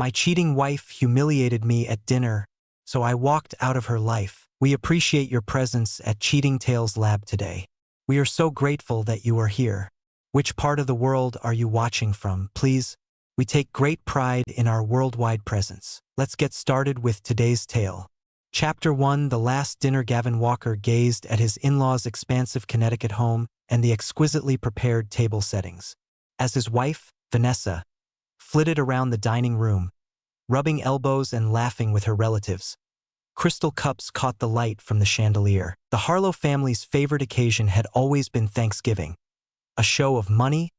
My cheating wife humiliated me at dinner, so I walked out of her life. We appreciate your presence at Cheating Tales Lab today. We are so grateful that you are here. Which part of the world are you watching from, please? We take great pride in our worldwide presence. Let's get started with today's tale. Chapter 1. The Last Dinner. Gavin Walker gazed at his in-laws' expansive Connecticut home and the exquisitely prepared table settings, as his wife, Vanessa, flitted around the dining room, rubbing elbows and laughing with her relatives. Crystal cups caught the light from the chandelier. The Harlow family's favorite occasion had always been Thanksgiving, a show of money,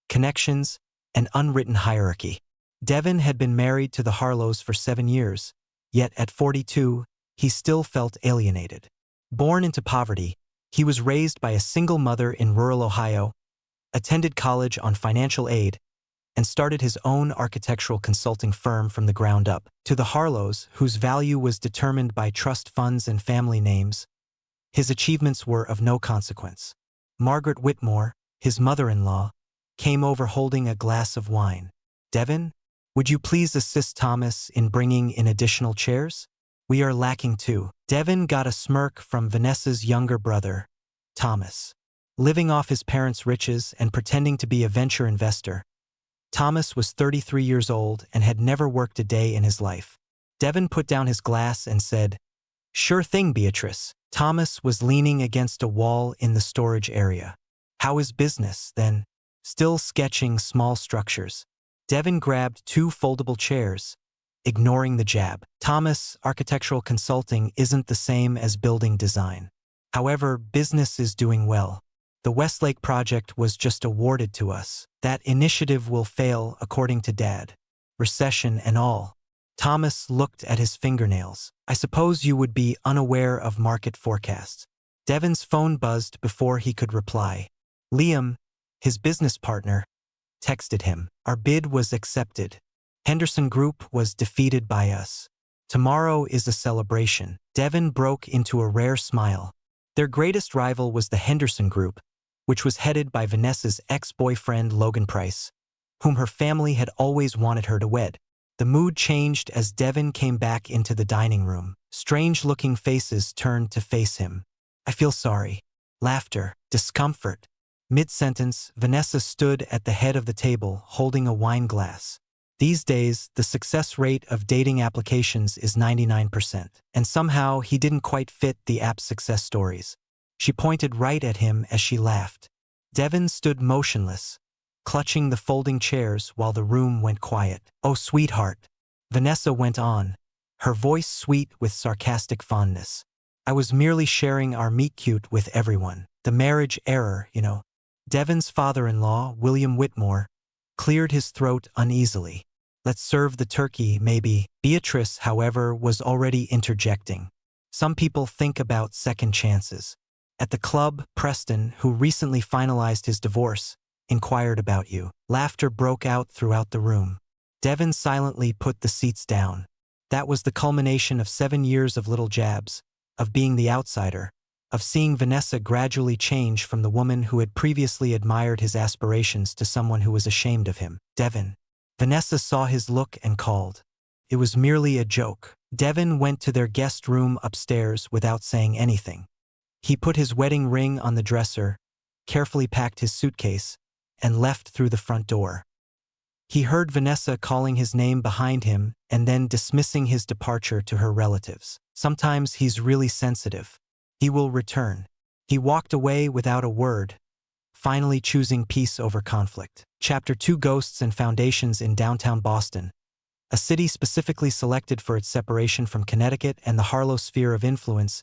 connections, and unwritten hierarchy. Devin had been married to the Harlows for 7 years, yet at 42, he still felt alienated. Born into poverty, he was raised by a single mother in rural Ohio, attended college on financial aid, and started his own architectural consulting firm from the ground up. To the Harlows, whose value was determined by trust funds and family names, his achievements were of no consequence. Margaret Whitmore, his mother-in-law, came over holding a glass of wine. "Devin, would you please assist Thomas in bringing in additional chairs? We are lacking two." Devin got a smirk from Vanessa's younger brother, Thomas. Living off his parents' riches and pretending to be a venture investor, Thomas was 33 years old and had never worked a day in his life. Devin put down his glass and said, "Sure thing, Beatrice." Thomas was leaning against a wall in the storage area. "How is business, then?" Still sketching small structures. Devin grabbed 2 foldable chairs, ignoring the jab. "Thomas, architectural consulting isn't the same as building design. However, business is doing well. The Westlake project was just awarded to us. That initiative will fail, according to Dad. Recession and all." Thomas looked at his fingernails. "I suppose you would be unaware of market forecasts." Devin's phone buzzed before he could reply. Liam, his business partner, texted him. "Our bid was accepted. Henderson Group was defeated by us. Tomorrow is a celebration." Devin broke into a rare smile. Their greatest rival was the Henderson Group, which was headed by Vanessa's ex-boyfriend Logan Price, whom her family had always wanted her to wed. The mood changed as Devin came back into the dining room. Strange-looking faces turned to face him. "I feel sorry." Laughter, discomfort. Mid-sentence, Vanessa stood at the head of the table, holding a wine glass. These days, the success rate of dating applications is 99%, and somehow he didn't quite fit the app's success stories. She pointed right at him as she laughed. Devin stood motionless, clutching the folding chairs while the room went quiet. "Oh, sweetheart," Vanessa went on, her voice sweet with sarcastic fondness. "I was merely sharing our meet-cute with everyone. The marriage error, you know." Devin's father-in-law, William Whitmore, cleared his throat uneasily. "Let's serve the turkey, maybe." Beatrice, however, was already interjecting. "Some people think about second chances." At the club, Preston, who recently finalized his divorce, inquired about you. Laughter broke out throughout the room. Devin silently put the seats down. That was the culmination of 7 years of little jabs, of being the outsider, of seeing Vanessa gradually change from the woman who had previously admired his aspirations to someone who was ashamed of him. "Devin." Vanessa saw his look and called. It was merely a joke. Devin went to their guest room upstairs without saying anything. He put his wedding ring on the dresser, carefully packed his suitcase, and left through the front door. He heard Vanessa calling his name behind him and then dismissing his departure to her relatives. "Sometimes he's really sensitive. He will return." He walked away without a word, finally choosing peace over conflict. Chapter 2. Ghosts and Foundations. In downtown Boston, a city specifically selected for its separation from Connecticut and the Harlow sphere of influence,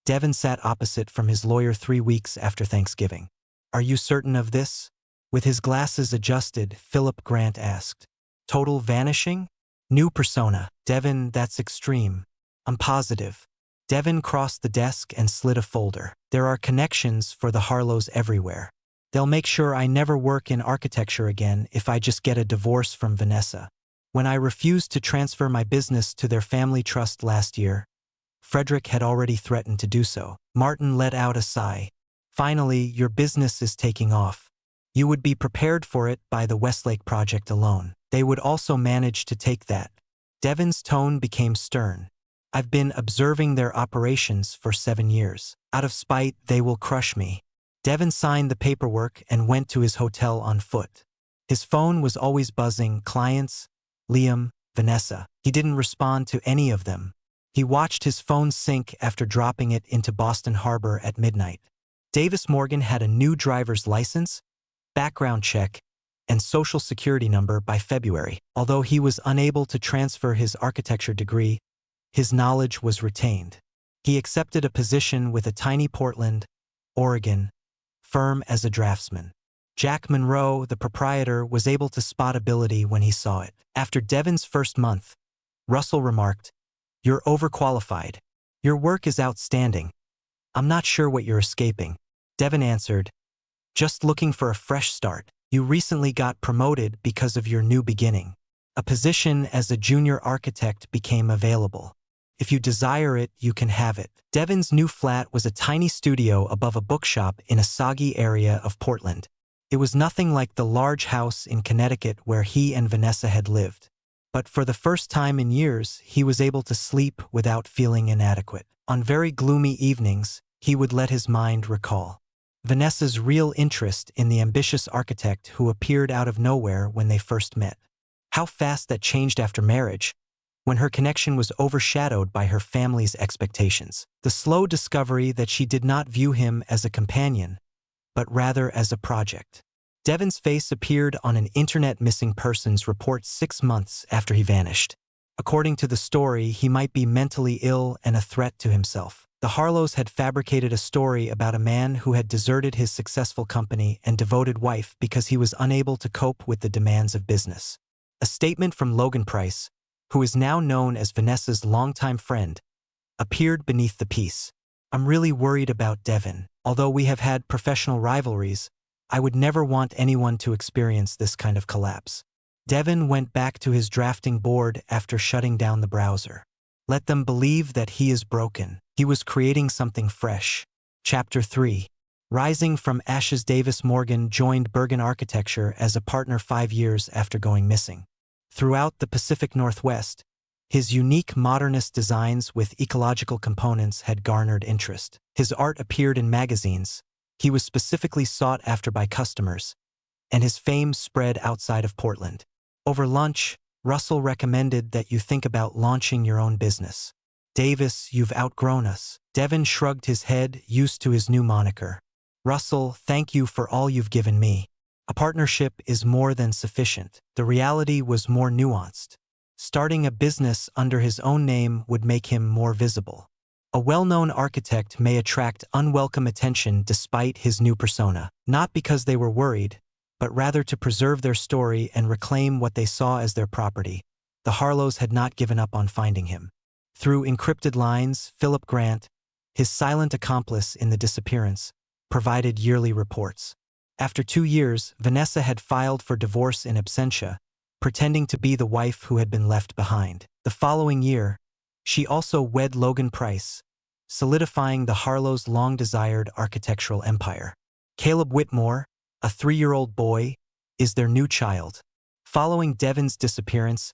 Devin sat opposite from his lawyer 3 weeks after Thanksgiving. "Are you certain of this?" With his glasses adjusted, Philip Grant asked. "Total vanishing?" "New persona." "Devin, that's extreme." "I'm positive." Devin crossed the desk and slid a folder. "There are connections for the Harlows everywhere. They'll make sure I never work in architecture again if I just get a divorce from Vanessa. When I refused to transfer my business to their family trust last year, Frederick had already threatened to do so." Martin let out a sigh. "Finally, your business is taking off. You would be prepared for it by the Westlake project alone. They would also manage to take that Devin's tone became stern. I've been observing their operations for 7 years. Out of spite, they will crush me. Devin signed the paperwork and went to his hotel on foot. His phone was always buzzing, clients, Liam, Vanessa. He didn't respond to any of them. He watched his phone sink after dropping it into Boston Harbor at midnight. Davis Morgan had a new driver's license, background check, and social security number by February. Although he was unable to transfer his architecture degree, his knowledge was retained. He accepted a position with a tiny Portland, Oregon, firm as a draftsman. Jack Monroe, the proprietor, was able to spot ability when he saw it. After Devin's first month, Russell remarked, "You're overqualified. Your work is outstanding. I'm not sure what you're escaping." Devin answered, "Just looking for a fresh start. You recently got promoted because of your new beginning. A position as a junior architect became available. If you desire it, you can have it." Devin's new flat was a tiny studio above a bookshop in a soggy area of Portland. It was nothing like the large house in Connecticut where he and Vanessa had lived. But for the first time in years, he was able to sleep without feeling inadequate. On very gloomy evenings, he would let his mind recall Vanessa's real interest in the ambitious architect who appeared out of nowhere when they first met. How fast that changed after marriage, when her connection was overshadowed by her family's expectations. The slow discovery that she did not view him as a companion, but rather as a project. Devin's face appeared on an internet missing persons report 6 months after he vanished. According to the story, he might be mentally ill and a threat to himself. The Harlows had fabricated a story about a man who had deserted his successful company and devoted wife because he was unable to cope with the demands of business. A statement from Logan Price, who is now known as Vanessa's longtime friend, appeared beneath the piece. "I'm really worried about Devin. Although we have had professional rivalries, I would never want anyone to experience this kind of collapse." Devin went back to his drafting board after shutting down the browser. Let them believe that he is broken. He was creating something fresh. Chapter 3. Rising from ashes. Davis Morgan joined Bergen Architecture as a partner 5 years after going missing. Throughout the Pacific Northwest, his unique modernist designs with ecological components had garnered interest. His art appeared in magazines. He was specifically sought after by customers, and his fame spread outside of Portland. Over lunch, Russell recommended that you think about launching your own business. "Davis, you've outgrown us." Devin shrugged his head, used to his new moniker. "Russell, thank you for all you've given me. A partnership is more than sufficient." The reality was more nuanced. Starting a business under his own name would make him more visible. A well-known architect may attract unwelcome attention despite his new persona, not because they were worried, but rather to preserve their story and reclaim what they saw as their property. The Harlows had not given up on finding him. Through encrypted lines, Philip Grant, his silent accomplice in the disappearance, provided yearly reports. After 2 years, Vanessa had filed for divorce in absentia, pretending to be the wife who had been left behind. The following year, she also wed Logan Price, solidifying the Harlows' long-desired architectural empire. Caleb Whitmore, a 3-year-old boy, is their new child. Following Devin's disappearance,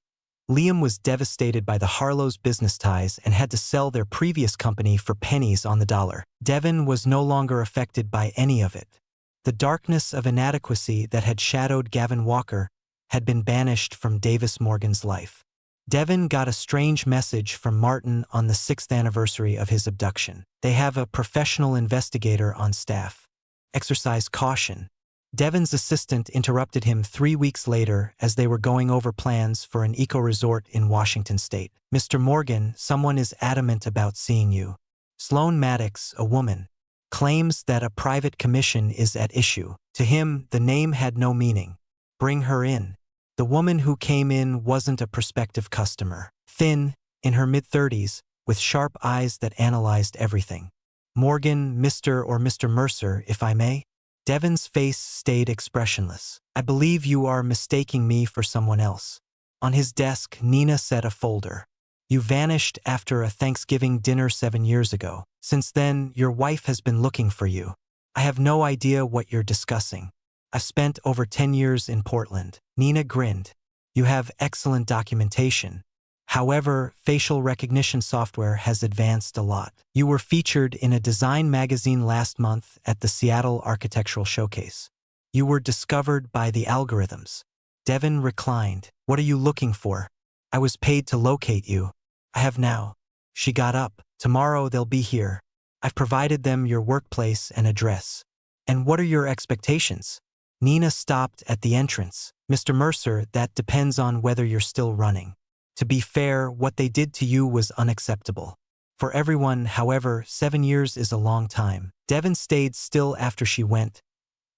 Liam was devastated by the Harlows' business ties and had to sell their previous company for pennies on the dollar. Devin was no longer affected by any of it. The darkness of inadequacy that had shadowed Gavin Walker had been banished from Davis Morgan's life. Devin got a strange message from Martin on the 6th anniversary of his abduction. "They have a professional investigator on staff. Exercise caution." Devin's assistant interrupted him 3 weeks later as they were going over plans for an eco-resort in Washington state. "Mr. Morgan, someone is adamant about seeing you. Sloan Maddox, a woman, claims that a private commission is at issue." To him, the name had no meaning. "Bring her in." The woman who came in wasn't a prospective customer. Thin, in her mid-30s, with sharp eyes that analyzed everything. "Morgan, Mr. or Mr. Mercer, if I may?" Devin's face stayed expressionless. "I believe you are mistaking me for someone else." On his desk, Nina set a folder. "You vanished after a Thanksgiving dinner 7 years ago. Since then, your wife has been looking for you. I have no idea what you're discussing. I've spent over 10 years in Portland." Nina grinned. "You have excellent documentation. However, facial recognition software has advanced a lot. You were featured in a design magazine last month at the Seattle Architectural Showcase. You were discovered by the algorithms. Devin reclined. What are you looking for? I was paid to locate you. I have now. She got up. Tomorrow they'll be here. I've provided them your workplace and address. And what are your expectations? Nina stopped at the entrance. Mr. Mercer, that depends on whether you're still running. To be fair, what they did to you was unacceptable. For everyone, however, 7 years is a long time. Devin stayed still after she went,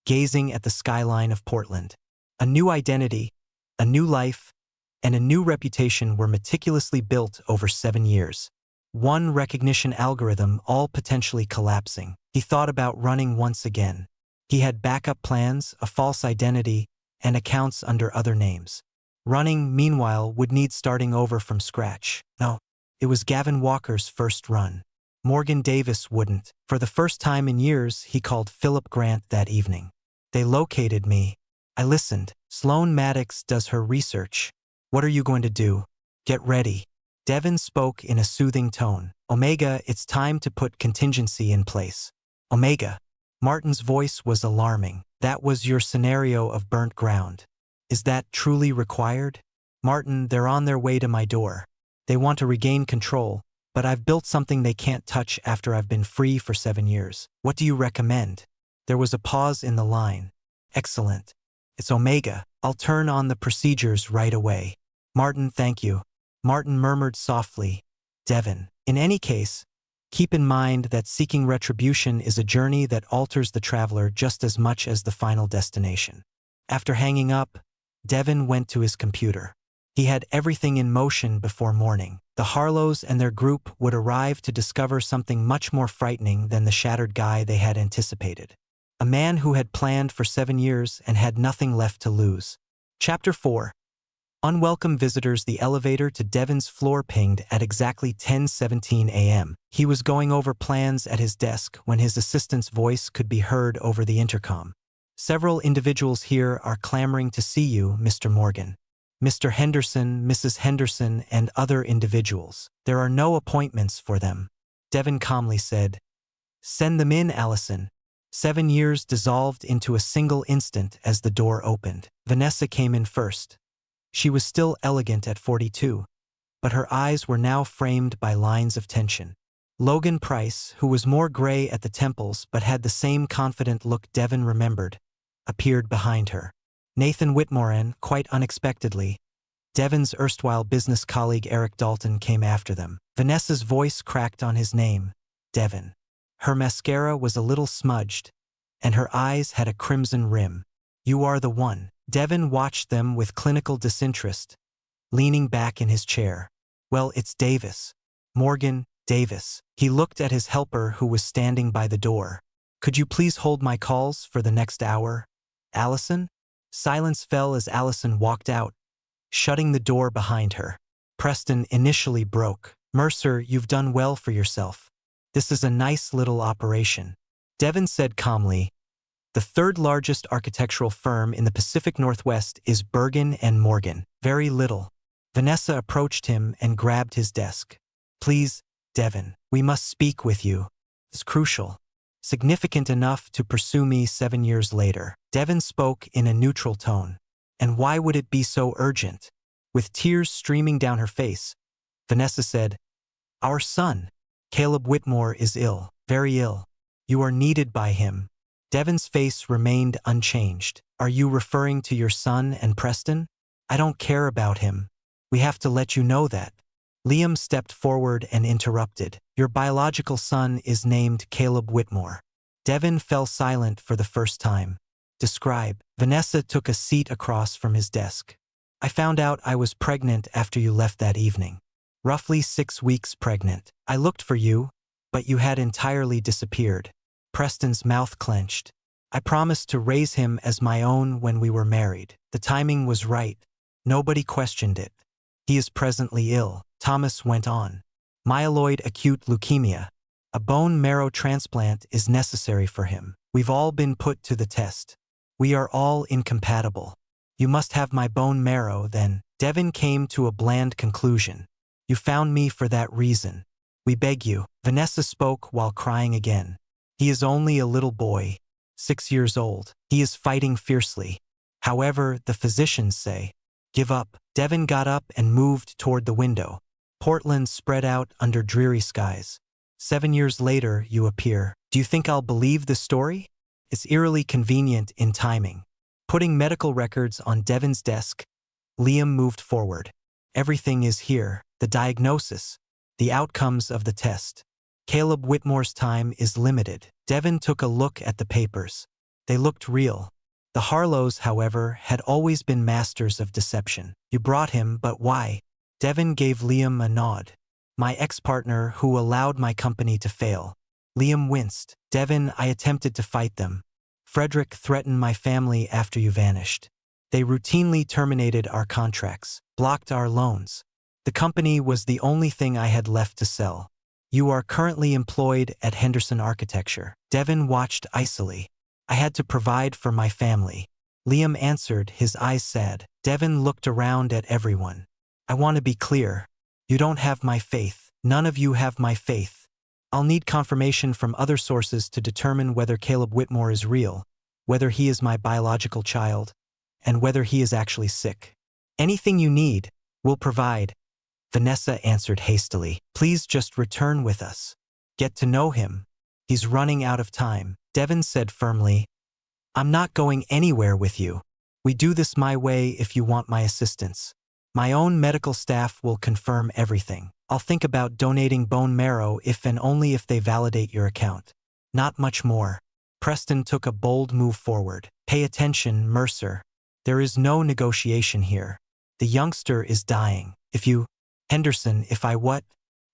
gazing at the skyline of Portland. A new identity, a new life, and a new reputation were meticulously built over 7 years. One recognition algorithm, all potentially collapsing. He thought about running once again. He had backup plans, a false identity, and accounts under other names. Running, meanwhile, would need starting over from scratch. No, it was Gavin Walker's first run. Morgan Davis wouldn't. For the first time in years, he called Philip Grant that evening. They located me. I listened. Sloan Maddox does her research. What are you going to do? Get ready. Devin spoke in a soothing tone. Omega, it's time to put contingency in place. Omega. Martin's voice was alarming. That was your scenario of burnt ground. Is that truly required? Martin, they're on their way to my door. They want to regain control, but I've built something they can't touch after I've been free for 7 years. What do you recommend? There was a pause in the line. Excellent. It's Omega. I'll turn on the procedures right away. Martin, thank you. Martin murmured softly. Devin. In any case, keep in mind that seeking retribution is a journey that alters the traveler just as much as the final destination. After hanging up, Devin went to his computer. He had everything in motion before morning. The Harlows and their group would arrive to discover something much more frightening than the shattered guy they had anticipated. A man who had planned for 7 years and had nothing left to lose. Chapter 4. Unwelcome visitors. The elevator to Devin's floor pinged at exactly 10:17 a.m. He was going over plans at his desk when his assistant's voice could be heard over the intercom. Several individuals here are clamoring to see you, Mr. Morgan. Mr. Henderson, Mrs. Henderson, and other individuals. There are no appointments for them. Devin calmly said, Send them in, Allison. 7 years dissolved into a single instant as the door opened. Vanessa came in first. She was still elegant at 42, but her eyes were now framed by lines of tension. Logan Price, who was more gray at the temples but had the same confident look Devin remembered, appeared behind her. Nathan Whitmorean, quite unexpectedly. Devin's erstwhile business colleague Eric Dalton came after them. Vanessa's voice cracked on his name, Devin. Her mascara was a little smudged, and her eyes had a crimson rim. You are the one. Devin watched them with clinical disinterest, leaning back in his chair. Well, it's Davis. Morgan, Davis. He looked at his helper who was standing by the door. Could you please hold my calls for the next hour? Allison? Silence fell as Allison walked out, shutting the door behind her. Preston initially broke. Mercer, you've done well for yourself. This is a nice little operation. Devin said calmly, the third largest architectural firm in the Pacific Northwest is Bergen and Morgan. Very little. Vanessa approached him and grabbed his desk. Please, Devin, we must speak with you. It's crucial. Significant enough to pursue me 7 years later. Devin spoke in a neutral tone. And why would it be so urgent? With tears streaming down her face, Vanessa said, Our son, Caleb Whitmore, is ill, very ill. You are needed by him. Devin's face remained unchanged. Are you referring to your son and Preston? I don't care about him. We have to let you know that. Liam stepped forward and interrupted. Your biological son is named Caleb Whitmore. Devin fell silent for the first time. Describe. Vanessa took a seat across from his desk. I found out I was pregnant after you left that evening. Roughly 6 weeks pregnant. I looked for you, but you had entirely disappeared. Preston's mouth clenched. I promised to raise him as my own when we were married. The timing was right. Nobody questioned it. He is presently ill, Thomas went on. Myeloid acute leukemia. A bone marrow transplant is necessary for him. We've all been put to the test. We are all incompatible. You must have my bone marrow then. Devin came to a bland conclusion. You found me for that reason. We beg you. Vanessa spoke while crying again. He is only a little boy, 6 years old. He is fighting fiercely. However, the physicians say, give up. Devin got up and moved toward the window. Portland spread out under dreary skies. 7 years later, you appear. Do you think I'll believe the story? It's eerily convenient in timing. Putting medical records on Devin's desk, Liam moved forward. Everything is here. The diagnosis, the outcomes of the test. Caleb Whitmore's time is limited. Devin took a look at the papers. They looked real. The Harlows, however, had always been masters of deception. You brought him, but why? Devin gave Liam a nod. My ex-partner who allowed my company to fail. Liam winced. Devin, I attempted to fight them. Frederick threatened my family after you vanished. They routinely terminated our contracts, blocked our loans. The company was the only thing I had left to sell. You are currently employed at Henderson Architecture. Devin watched icily. I had to provide for my family. Liam answered, his eyes sad. Devin looked around at everyone. I want to be clear. You don't have my faith. None of you have my faith. I'll need confirmation from other sources to determine whether Caleb Whitmore is real, whether he is my biological child, and whether he is actually sick. Anything you need, we'll provide. Vanessa answered hastily. Please just return with us. Get to know him. He's running out of time. Devin said firmly, I'm not going anywhere with you. We do this my way if you want my assistance. My own medical staff will confirm everything. I'll think about donating bone marrow if and only if they validate your account. Not much more. Preston took a bold move forward. Pay attention, Mercer. There is no negotiation here. The youngster is dying. If you... Henderson, if I what?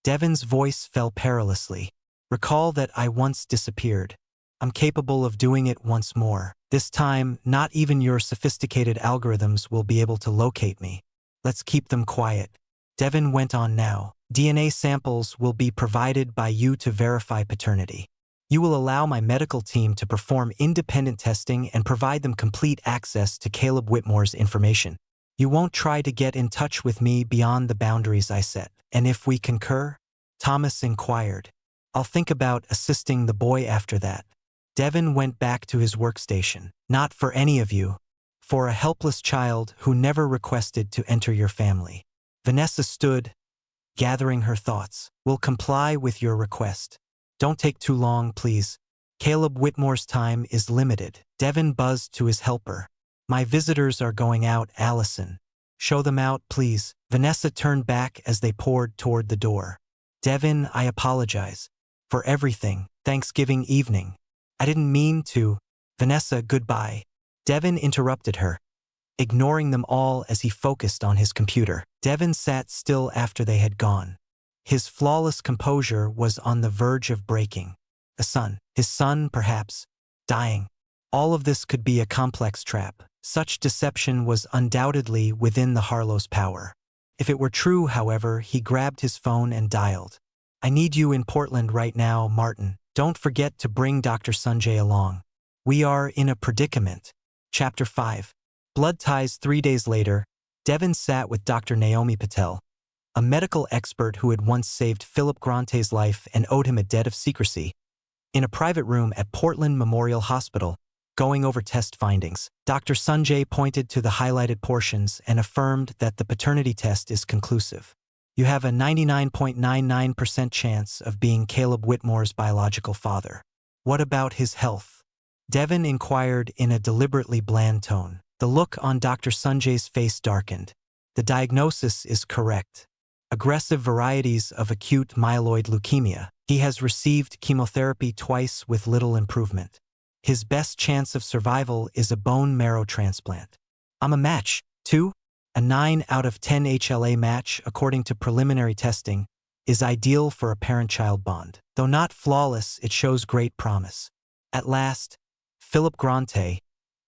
Devin's voice fell perilously. Recall that I once disappeared. I'm capable of doing it once more. This time, not even your sophisticated algorithms will be able to locate me. Let's keep them quiet. Devin went on now. DNA samples will be provided by you to verify paternity. You will allow my medical team to perform independent testing and provide them complete access to Caleb Whitmore's information. You won't try to get in touch with me beyond the boundaries I set. And if we concur? Thomas inquired. I'll think about assisting the boy after that. Devin went back to his workstation. Not for any of you. For a helpless child who never requested to enter your family. Vanessa stood, gathering her thoughts. We'll comply with your request. Don't take too long, please. Caleb Whitmore's time is limited. Devin buzzed to his helper. My visitors are going out, Allison. Show them out, please. Vanessa turned back as they poured toward the door. Devin, I apologize. For everything. Thanksgiving evening. I didn't mean to. Vanessa, goodbye. Devin interrupted her, ignoring them all as he focused on his computer. Devin sat still after they had gone. His flawless composure was on the verge of breaking. His son, perhaps, dying. All of this could be a complex trap. Such deception was undoubtedly within the Harlow's power. If it were true, however, he grabbed his phone and dialed. I need you in Portland right now, Martin. Don't forget to bring Dr. Sanjay along. We are in a predicament. Chapter 5. Blood ties. 3 days later, Devin sat with Dr. Naomi Patel, a medical expert who had once saved Philip Grante's life and owed him a debt of secrecy. In a private room at Portland Memorial Hospital, going over test findings, Dr. Sanjay pointed to the highlighted portions and affirmed that the paternity test is conclusive. You have a 99.99% chance of being Caleb Whitmore's biological father. What about his health? Devin inquired in a deliberately bland tone. The look on Dr. Sanjay's face darkened. The diagnosis is correct. Aggressive varieties of acute myeloid leukemia. He has received chemotherapy twice with little improvement. His best chance of survival is a bone marrow transplant. I'm a match, too. A 9 out of 10 HLA match, according to preliminary testing, is ideal for a parent-child bond. Though not flawless, it shows great promise. At last, Philip Grante,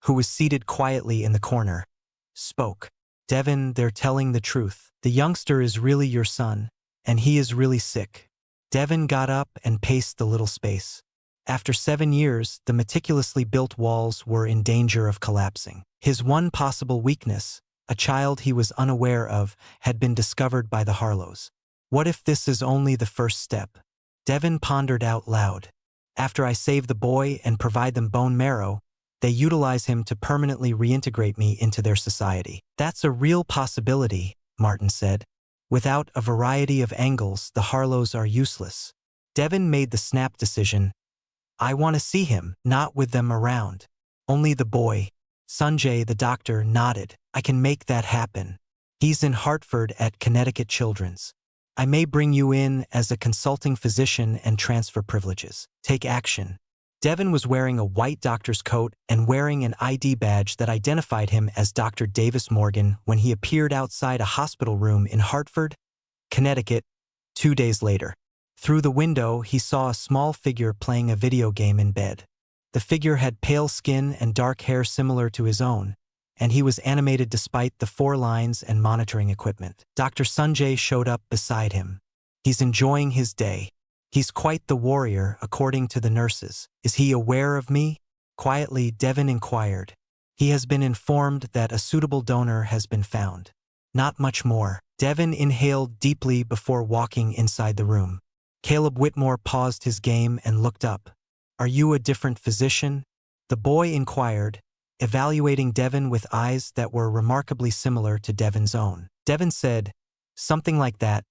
who was seated quietly in the corner, spoke. Devin, they're telling the truth. The youngster is really your son, and he is really sick. Devin got up and paced the little space. After 7 years, the meticulously built walls were in danger of collapsing. His one possible weakness, a child he was unaware of, had been discovered by the Harlows. What if this is only the first step? Devin pondered out loud. After I save the boy and provide them bone marrow, they utilize him to permanently reintegrate me into their society. That's a real possibility, Martin said. Without a variety of angles, the Harlows are useless. Devin made the snap decision. I want to see him, not with them around. Only the boy. Sanjay, the doctor, nodded. I can make that happen. He's in Hartford at Connecticut Children's. I may bring you in as a consulting physician and transfer privileges. Take action. Devin was wearing a white doctor's coat and wearing an ID badge that identified him as Dr. Davis Morgan when he appeared outside a hospital room in Hartford, Connecticut, 2 days later. Through the window, he saw a small figure playing a video game in bed. The figure had pale skin and dark hair similar to his own, and he was animated despite the 4 lines and monitoring equipment. Dr. Sanjay showed up beside him. He's enjoying his day. He's quite the warrior, according to the nurses. Is he aware of me? Quietly, Devin inquired. He has been informed that a suitable donor has been found. Not much more. Devin inhaled deeply before walking inside the room. Caleb Whitmore paused his game and looked up. Are you a different physician? The boy inquired, evaluating Devin with eyes that were remarkably similar to Devin's own. Devin said, something like that,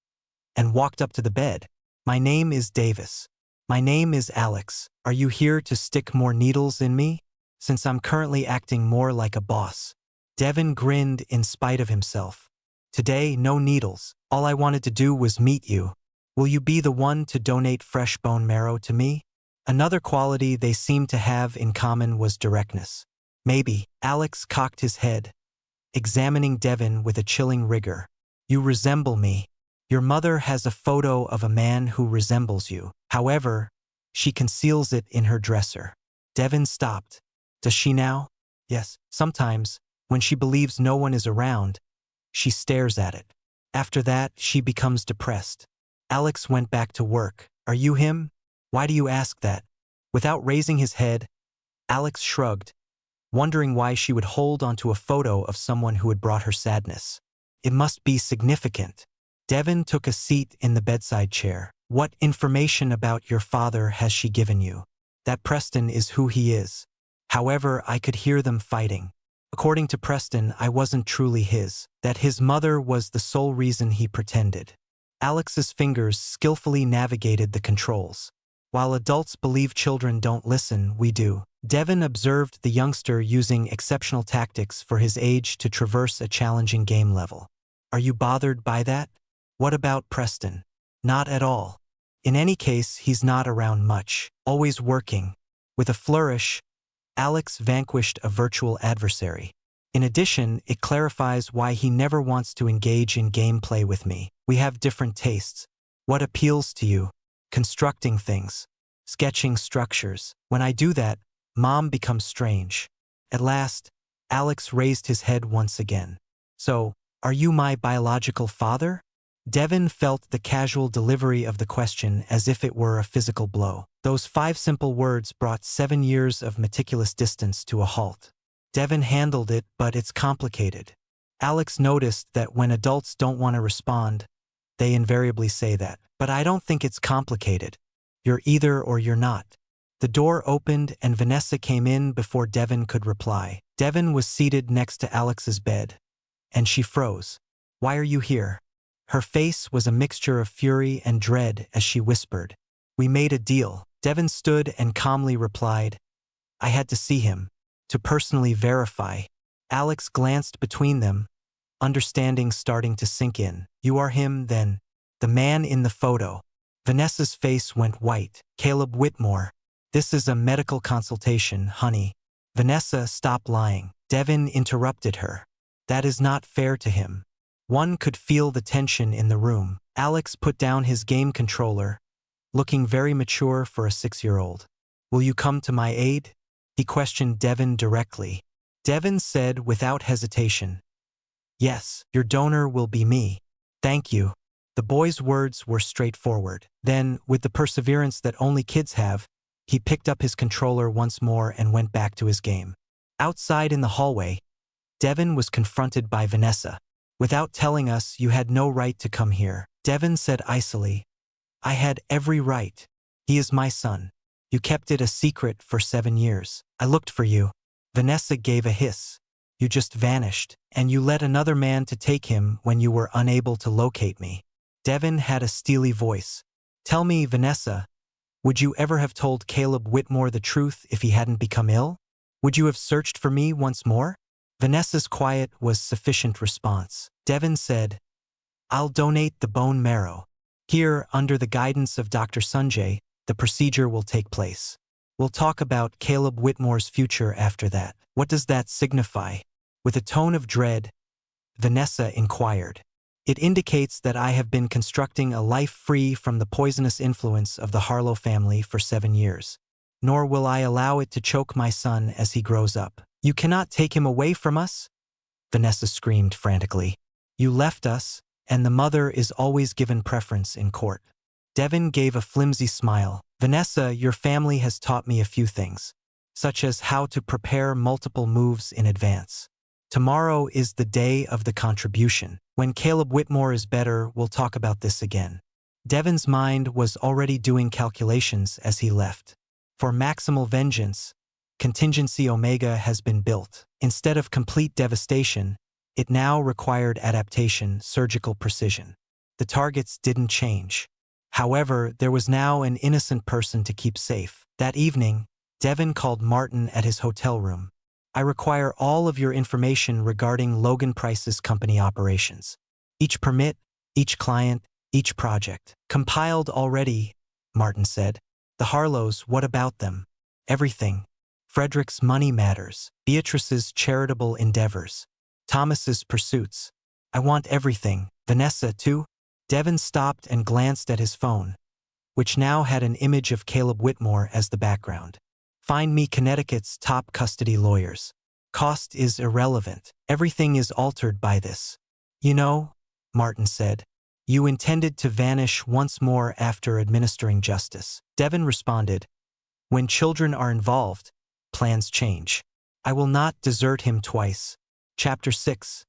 and walked up to the bed. My name is Davis. My name is Alex. Are you here to stick more needles in me? Since I'm currently acting more like a boss. Devin grinned in spite of himself. Today, no needles. All I wanted to do was meet you. Will you be the one to donate fresh bone marrow to me? Another quality they seemed to have in common was directness. Maybe. Alex cocked his head, examining Devin with a chilling rigor. You resemble me. Your mother has a photo of a man who resembles you. However, she conceals it in her dresser. Devin stopped. Does she now? Yes. Sometimes, when she believes no one is around, she stares at it. After that, she becomes depressed. Alex went back to work. Are you him? Why do you ask that? Without raising his head, Alex shrugged, wondering why she would hold onto a photo of someone who had brought her sadness. It must be significant. Devin took a seat in the bedside chair. What information about your father has she given you? That Preston is who he is. However, I could hear them fighting. According to Preston, I wasn't truly his. That his mother was the sole reason he pretended. Alex's fingers skillfully navigated the controls. While adults believe children don't listen, we do. Devin observed the youngster using exceptional tactics for his age to traverse a challenging game level. Are you bothered by that? What about Preston? Not at all. In any case, he's not around much, always working. With a flourish, Alex vanquished a virtual adversary. In addition, it clarifies why he never wants to engage in gameplay with me. We have different tastes. What appeals to you? Constructing things. Sketching structures. When I do that, Mom becomes strange. At last, Alex raised his head once again. So, are you my biological father? Devin felt the casual delivery of the question as if it were a physical blow. Those 5 simple words brought 7 years of meticulous distance to a halt. Devin handled it, but it's complicated. Alex noticed that when adults don't want to respond, they invariably say that. But I don't think it's complicated. You're either or you're not. The door opened and Vanessa came in before Devin could reply. Devin was seated next to Alex's bed, and she froze. Why are you here? Her face was a mixture of fury and dread as she whispered. We made a deal. Devin stood and calmly replied, I had to see him, to personally verify. Alex glanced between them, understanding starting to sink in. You are him, then? The man in the photo. Vanessa's face went white. Caleb Whitmore. This is a medical consultation, honey. Vanessa, stop lying. Devin interrupted her. That is not fair to him. One could feel the tension in the room. Alex put down his game controller, looking very mature for a 6-year-old. Will you come to my aid? He questioned Devin directly. Devin said without hesitation, yes, your donor will be me. Thank you. The boy's words were straightforward. Then, with the perseverance that only kids have, he picked up his controller once more and went back to his game. Outside in the hallway, Devin was confronted by Vanessa. Without telling us, you had no right to come here. Devon said icily. I had every right. He is my son. You kept it a secret for 7 years. I looked for you. Vanessa gave a hiss. You just vanished, and you let another man to take him when you were unable to locate me. Devon had a steely voice. Tell me, Vanessa, would you ever have told Caleb Whitmore the truth if he hadn't become ill? Would you have searched for me once more? Vanessa's quiet was sufficient response. Devon said, I'll donate the bone marrow. Here, under the guidance of Dr. Sanjay, the procedure will take place. We'll talk about Caleb Whitmore's future after that. What does that signify? With a tone of dread, Vanessa inquired. It indicates that I have been constructing a life free from the poisonous influence of the Harlow family for 7 years. Nor will I allow it to choke my son as he grows up. You cannot take him away from us? Vanessa screamed frantically. You left us, and the mother is always given preference in court. Devon gave a flimsy smile. Vanessa, your family has taught me a few things, such as how to prepare multiple moves in advance. Tomorrow is the day of the contribution. When Caleb Whitmore is better, we'll talk about this again. Devon's mind was already doing calculations as he left. For maximal vengeance, contingency Omega has been built. Instead of complete devastation, it now required adaptation, surgical precision. The targets didn't change. However, there was now an innocent person to keep safe. That evening, Devon called Martin at his hotel room. I require all of your information regarding Logan Price's company operations. Each permit, each client, each project. Compiled already, Martin said. The Harlows, what about them? Everything. Frederick's money matters. Beatrice's charitable endeavors. Thomas's pursuits. I want everything. Vanessa, too? Devon stopped and glanced at his phone, which now had an image of Caleb Whitmore as the background. Find me Connecticut's top custody lawyers. Cost is irrelevant. Everything is altered by this. You know, Martin said, you intended to vanish once more after administering justice. Devon responded, when children are involved, plans change. I will not desert him twice. Chapter 6.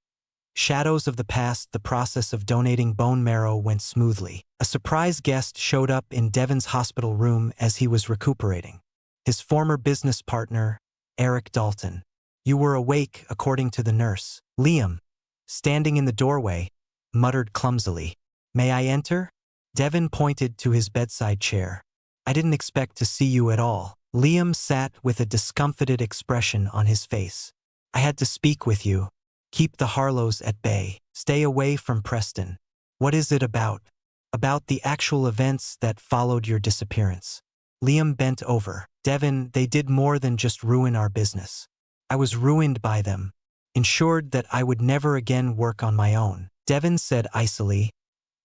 Shadows of the past. The process of donating bone marrow went smoothly. A surprise guest showed up in Devon's hospital room as he was recuperating. His former business partner, Eric Dalton. You were awake, according to the nurse. Liam, standing in the doorway, muttered clumsily. May I enter? Devon pointed to his bedside chair. I didn't expect to see you at all. Liam sat with a discomfited expression on his face. I had to speak with you. Keep the Harlows at bay. Stay away from Preston. What is it about? About the actual events that followed your disappearance. Liam bent over. Devon, they did more than just ruin our business. I was ruined by them, ensured that I would never again work on my own. Devon said icily,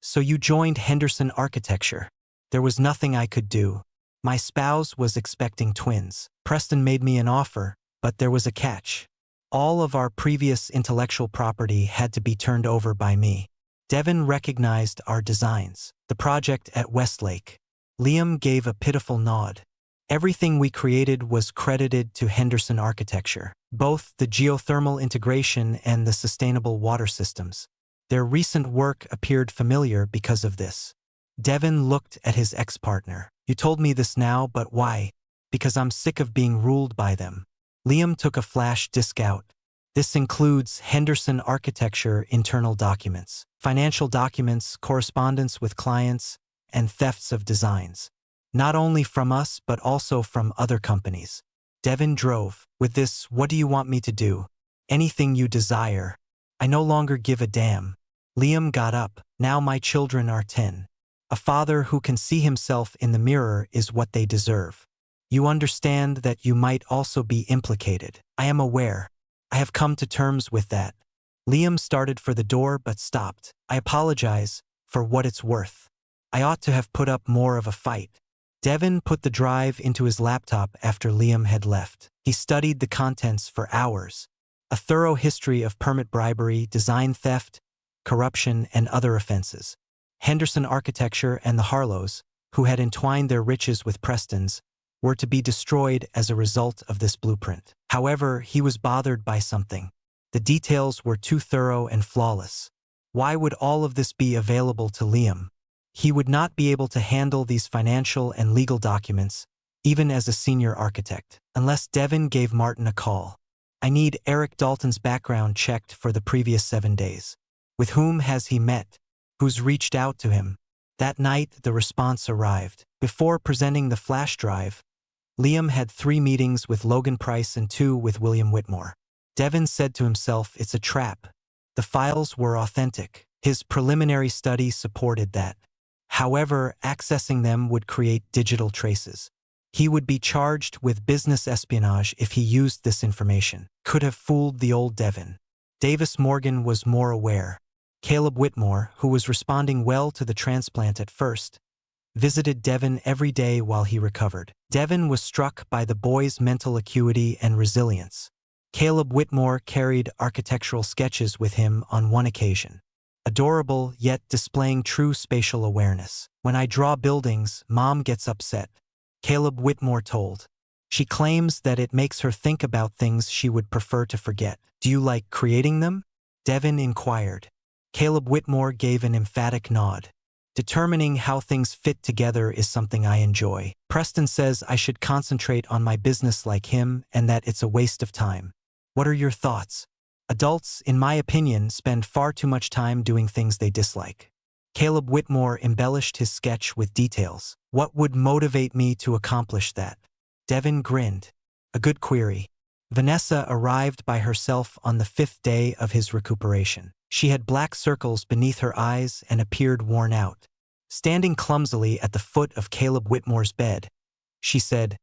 so you joined Henderson Architecture. There was nothing I could do. My spouse was expecting twins. Preston made me an offer, but there was a catch. All of our previous intellectual property had to be turned over by me. Devon recognized our designs. The project at Westlake. Liam gave a pitiful nod. Everything we created was credited to Henderson Architecture, both the geothermal integration and the sustainable water systems. Their recent work appeared familiar because of this. Devon looked at his ex-partner. You told me this now, but why? Because I'm sick of being ruled by them. Liam took a flash disk out. This includes Henderson Architecture internal documents, financial documents, correspondence with clients, and thefts of designs. Not only from us, but also from other companies. Devon drove. With this, what do you want me to do? Anything you desire. I no longer give a damn. Liam got up. Now my children are 10. A father who can see himself in the mirror is what they deserve. You understand that you might also be implicated. I am aware. I have come to terms with that. Liam started for the door but stopped. I apologize, for what it's worth. I ought to have put up more of a fight. Devon put the drive into his laptop after Liam had left. He studied the contents for hours. A thorough history of permit bribery, design theft, corruption, and other offenses. Henderson Architecture and the Harlows, who had entwined their riches with Preston's, were to be destroyed as a result of this blueprint. However, he was bothered by something. The details were too thorough and flawless. Why would all of this be available to Liam? He would not be able to handle these financial and legal documents, even as a senior architect, unless Devin gave Martin a call. I need Eric Dalton's background checked for the previous 7 days. With whom has he met? Who's reached out to him? That night, the response arrived. Before presenting the flash drive, Liam had 3 meetings with Logan Price and 2 with William Whitmore. Devin said to himself, it's a trap. The files were authentic. His preliminary study supported that. However, accessing them would create digital traces. He would be charged with business espionage if he used this information. Could have fooled the old Devin. Davis Morgan was more aware. Caleb Whitmore, who was responding well to the transplant at first, visited Devin every day while he recovered. Devin was struck by the boy's mental acuity and resilience. Caleb Whitmore carried architectural sketches with him on one occasion. Adorable, yet displaying true spatial awareness. When I draw buildings, Mom gets upset, Caleb Whitmore told. She claims that it makes her think about things she would prefer to forget. Do you like creating them? Devin inquired. Caleb Whitmore gave an emphatic nod. Determining how things fit together is something I enjoy. Preston says I should concentrate on my business like him and that it's a waste of time. What are your thoughts? Adults, in my opinion, spend far too much time doing things they dislike. Caleb Whitmore embellished his sketch with details. What would motivate me to accomplish that? Devin grinned. A good query. Vanessa arrived by herself on the 5th day of his recuperation. She had black circles beneath her eyes and appeared worn out. Standing clumsily at the foot of Caleb Whitmore's bed, she said,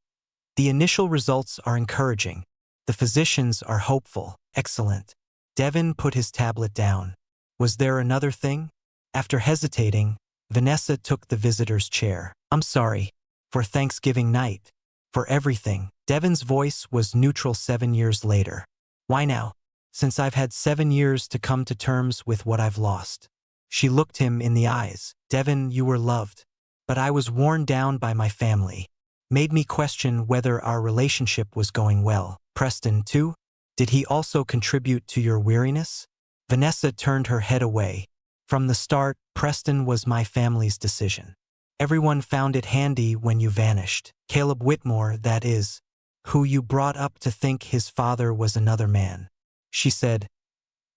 "The initial results are encouraging. The physicians are hopeful. Excellent." Devin put his tablet down. Was there another thing? After hesitating, Vanessa took the visitor's chair. I'm sorry. For Thanksgiving night. For everything. Devin's voice was neutral 7 years later. Why now? Since I've had 7 years to come to terms with what I've lost. She looked him in the eyes. Devin, you were loved. But I was worn down by my family. Made me question whether our relationship was going well. Preston, too? Did he also contribute to your weariness? Vanessa turned her head away. From the start, Preston was my family's decision. Everyone found it handy when you vanished. Caleb Whitmore, that is, who you brought up to think his father was another man. She said,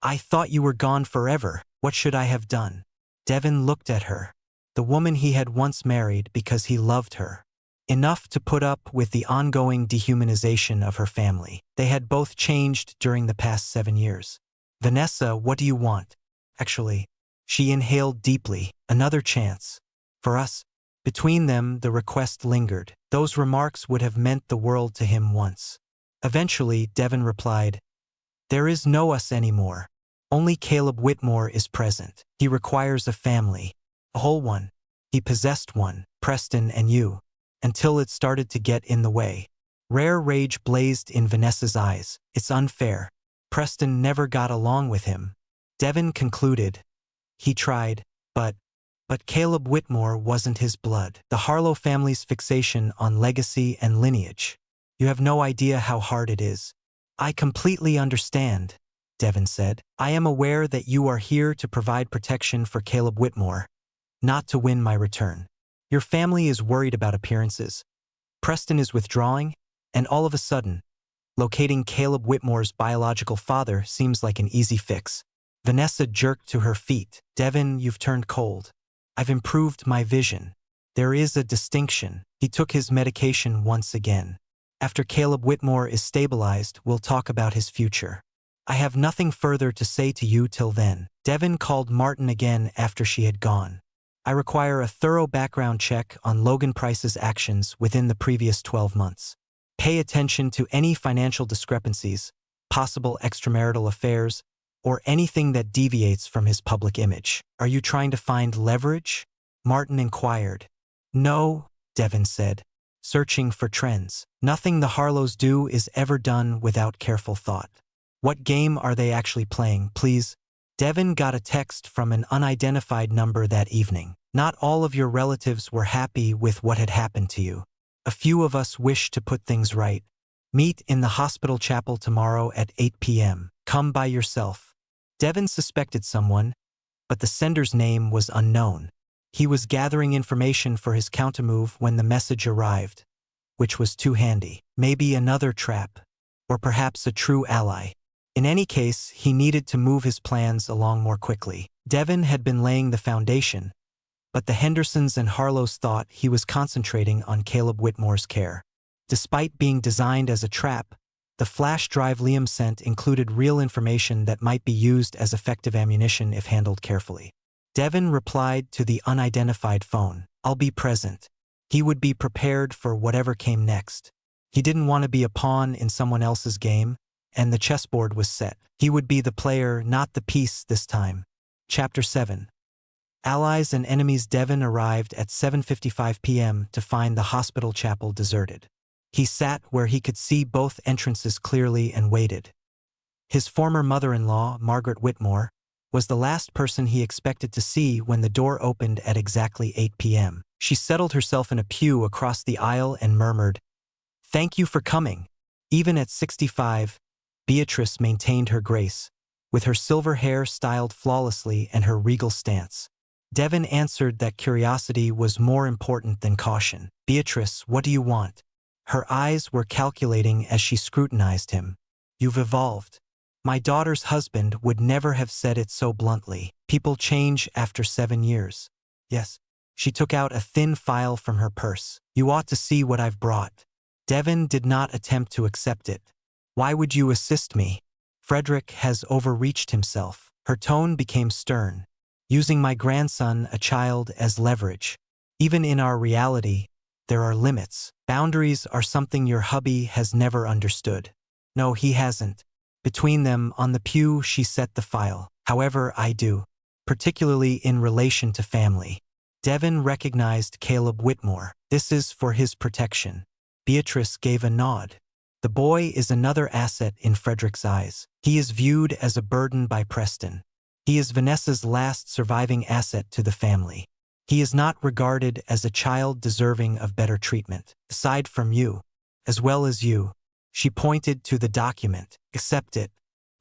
I thought you were gone forever. What should I have done? Devin looked at her. The woman he had once married because he loved her. Enough to put up with the ongoing dehumanization of her family. They had both changed during the past 7 years. Vanessa, what do you want? Actually, she inhaled deeply. Another chance. For us. Between them, the request lingered. Those remarks would have meant the world to him once. Eventually, Devin replied, There is no us anymore. Only Caleb Whitmore is present. He requires a family. A whole one. He possessed one, Preston and you. Until it started to get in the way. Rare rage blazed in Vanessa's eyes. It's unfair. Preston never got along with him. Devin concluded. He tried, but Caleb Whitmore wasn't his blood. The Harlow family's fixation on legacy and lineage. You have no idea how hard it is. I completely understand, Devin said. I am aware that you are here to provide protection for Caleb Whitmore, not to win my return. Your family is worried about appearances. Preston is withdrawing, and all of a sudden, locating Caleb Whitmore's biological father seems like an easy fix. Vanessa jerked to her feet. Devin, you've turned cold. I've improved my vision. There is a distinction. He took his medication once again. After Caleb Whitmore is stabilized, we'll talk about his future. I have nothing further to say to you till then. Devin called Martin again after she had gone. I require a thorough background check on Logan Price's actions within the previous 12 months. Pay attention to any financial discrepancies, possible extramarital affairs, or anything that deviates from his public image. Are you trying to find leverage? Martin inquired. No, Devin said, searching for trends. Nothing the Harlows do is ever done without careful thought. What game are they actually playing, please? Devin got a text from an unidentified number that evening. Not all of your relatives were happy with what had happened to you. A few of us wish to put things right. Meet in the hospital chapel tomorrow at 8 p.m. Come by yourself. Devin suspected someone, but the sender's name was unknown. He was gathering information for his countermove when the message arrived, which was too handy. Maybe another trap, or perhaps a true ally. In any case, he needed to move his plans along more quickly. Devin had been laying the foundation, but the Hendersons and Harlows thought he was concentrating on Caleb Whitmore's care. Despite being designed as a trap, the flash drive Liam sent included real information that might be used as effective ammunition if handled carefully. Devin replied to the unidentified phone, "I'll be present." He would be prepared for whatever came next. He didn't want to be a pawn in someone else's game, and the chessboard was set. He would be the player, not the piece this time. Chapter 7. Allies and enemies. Devin arrived at 7:55 p.m. to find the hospital chapel deserted. He sat where he could see both entrances clearly and waited. His former mother-in-law, Margaret Whitmore, was the last person he expected to see when the door opened at exactly 8 p.m. She settled herself in a pew across the aisle and murmured, "Thank you for coming." Even at 65, Beatrice maintained her grace, with her silver hair styled flawlessly and her regal stance. Devin answered that curiosity was more important than caution. "Beatrice, what do you want?" Her eyes were calculating as she scrutinized him. "You've evolved." My daughter's husband would never have said it so bluntly. "People change after 7 years. Yes." She took out a thin file from her purse. "You ought to see what I've brought." Devin did not attempt to accept it. "Why would you assist me?" "Frederick has overreached himself." Her tone became stern. "Using my grandson, a child, as leverage. Even in our reality, there are limits. Boundaries are something your hubby has never understood." "No, he hasn't." Between them, on the pew, she set the file. "However, I do. Particularly in relation to family." Devin recognized Caleb Whitmore. "This is for his protection." Beatrice gave a nod. "The boy is another asset in Frederick's eyes. He is viewed as a burden by Preston. He is Vanessa's last surviving asset to the family. He is not regarded as a child deserving of better treatment. Aside from you, as well as you." She pointed to the document. "Accept it.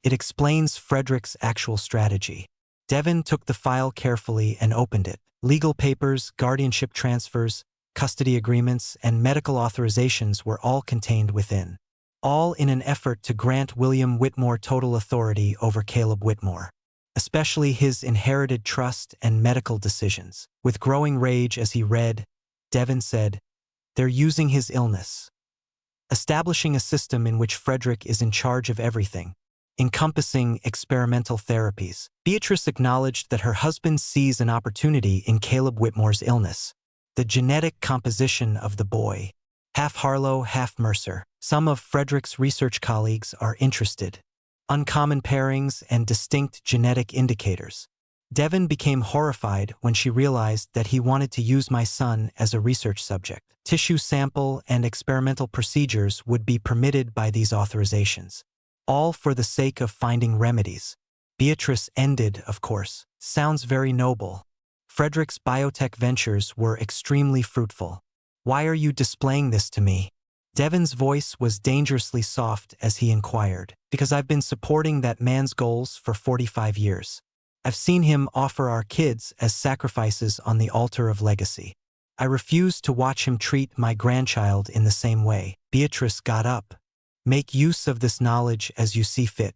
It explains Frederick's actual strategy." Devin took the file carefully and opened it. Legal papers, guardianship transfers, custody agreements, and medical authorizations were all contained within. All in an effort to grant William Whitmore total authority over Caleb Whitmore, especially his inherited trust and medical decisions. With growing rage as he read, Devin said, "They're using his illness. Establishing a system in which Frederick is in charge of everything, encompassing experimental therapies." Beatrice acknowledged that her husband sees an opportunity in Caleb Whitmore's illness. The genetic composition of the boy. Half Harlow, half Mercer. Some of Frederick's research colleagues are interested. Uncommon pairings and distinct genetic indicators. Devin became horrified when she realized that he wanted to use my son as a research subject. Tissue sample and experimental procedures would be permitted by these authorizations, all for the sake of finding remedies. Beatrice ended, "Of course. Sounds very noble. Frederick's biotech ventures were extremely fruitful. Why are you displaying this to me?" Devin's voice was dangerously soft as he inquired, "Because I've been supporting that man's goals for 45 years. I've seen him offer our kids as sacrifices on the altar of legacy. I refuse to watch him treat my grandchild in the same way." Beatrice got up. "Make use of this knowledge as you see fit.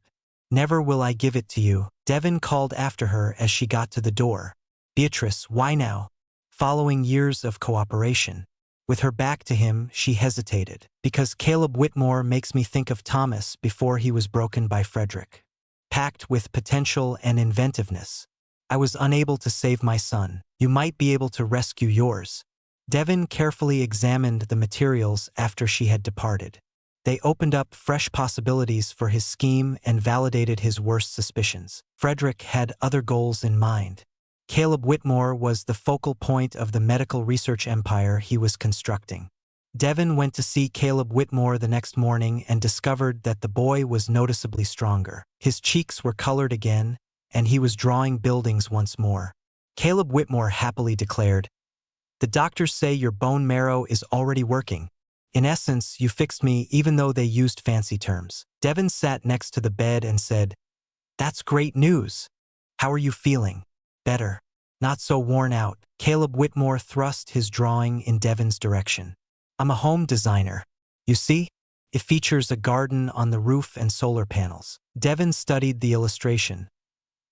Never will I give it to you." Devin called after her as she got to the door. "Beatrice, why now?" Following years of cooperation. With her back to him, she hesitated. "Because Caleb Whitmore makes me think of Thomas before he was broken by Frederick. Packed with potential and inventiveness. I was unable to save my son. You might be able to rescue yours." Devin carefully examined the materials after she had departed. They opened up fresh possibilities for his scheme and validated his worst suspicions. Frederick had other goals in mind. Caleb Whitmore was the focal point of the medical research empire he was constructing. Devin went to see Caleb Whitmore the next morning and discovered that the boy was noticeably stronger. His cheeks were colored again, and he was drawing buildings once more. Caleb Whitmore happily declared, "The doctors say your bone marrow is already working. In essence, you fixed me even though they used fancy terms." Devin sat next to the bed and said, "That's great news. How are you feeling?" Better. Not so worn out. Caleb Whitmore thrust his drawing in Devon's direction. I'm a home designer. You see? It features a garden on the roof and solar panels. Devon studied the illustration.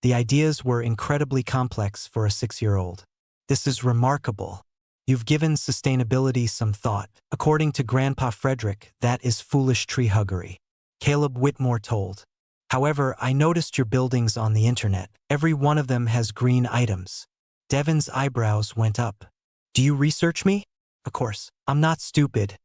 The ideas were incredibly complex for a 6-year-old. This is remarkable. You've given sustainability some thought. According to Grandpa Frederick, that is foolish tree huggery. Caleb Whitmore told. However, I noticed your buildings on the internet. Every one of them has green items. Devon's eyebrows went up. Do you research me? Of course. I'm not stupid.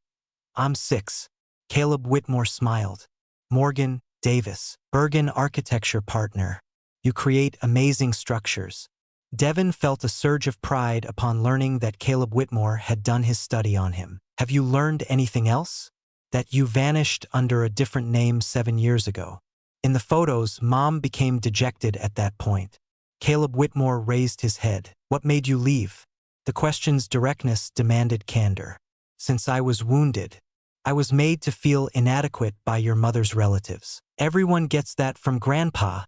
I'm 6. Caleb Whitmore smiled. Morgan Davis, Bergen Architecture Partner. You create amazing structures. Devon felt a surge of pride upon learning that Caleb Whitmore had done his study on him. Have you learned anything else? That you vanished under a different name 7 years ago. In the photos, Mom became dejected at that point. Caleb Whitmore raised his head. What made you leave? The question's directness demanded candor. Since I was wounded, I was made to feel inadequate by your mother's relatives. Everyone gets that from Grandpa,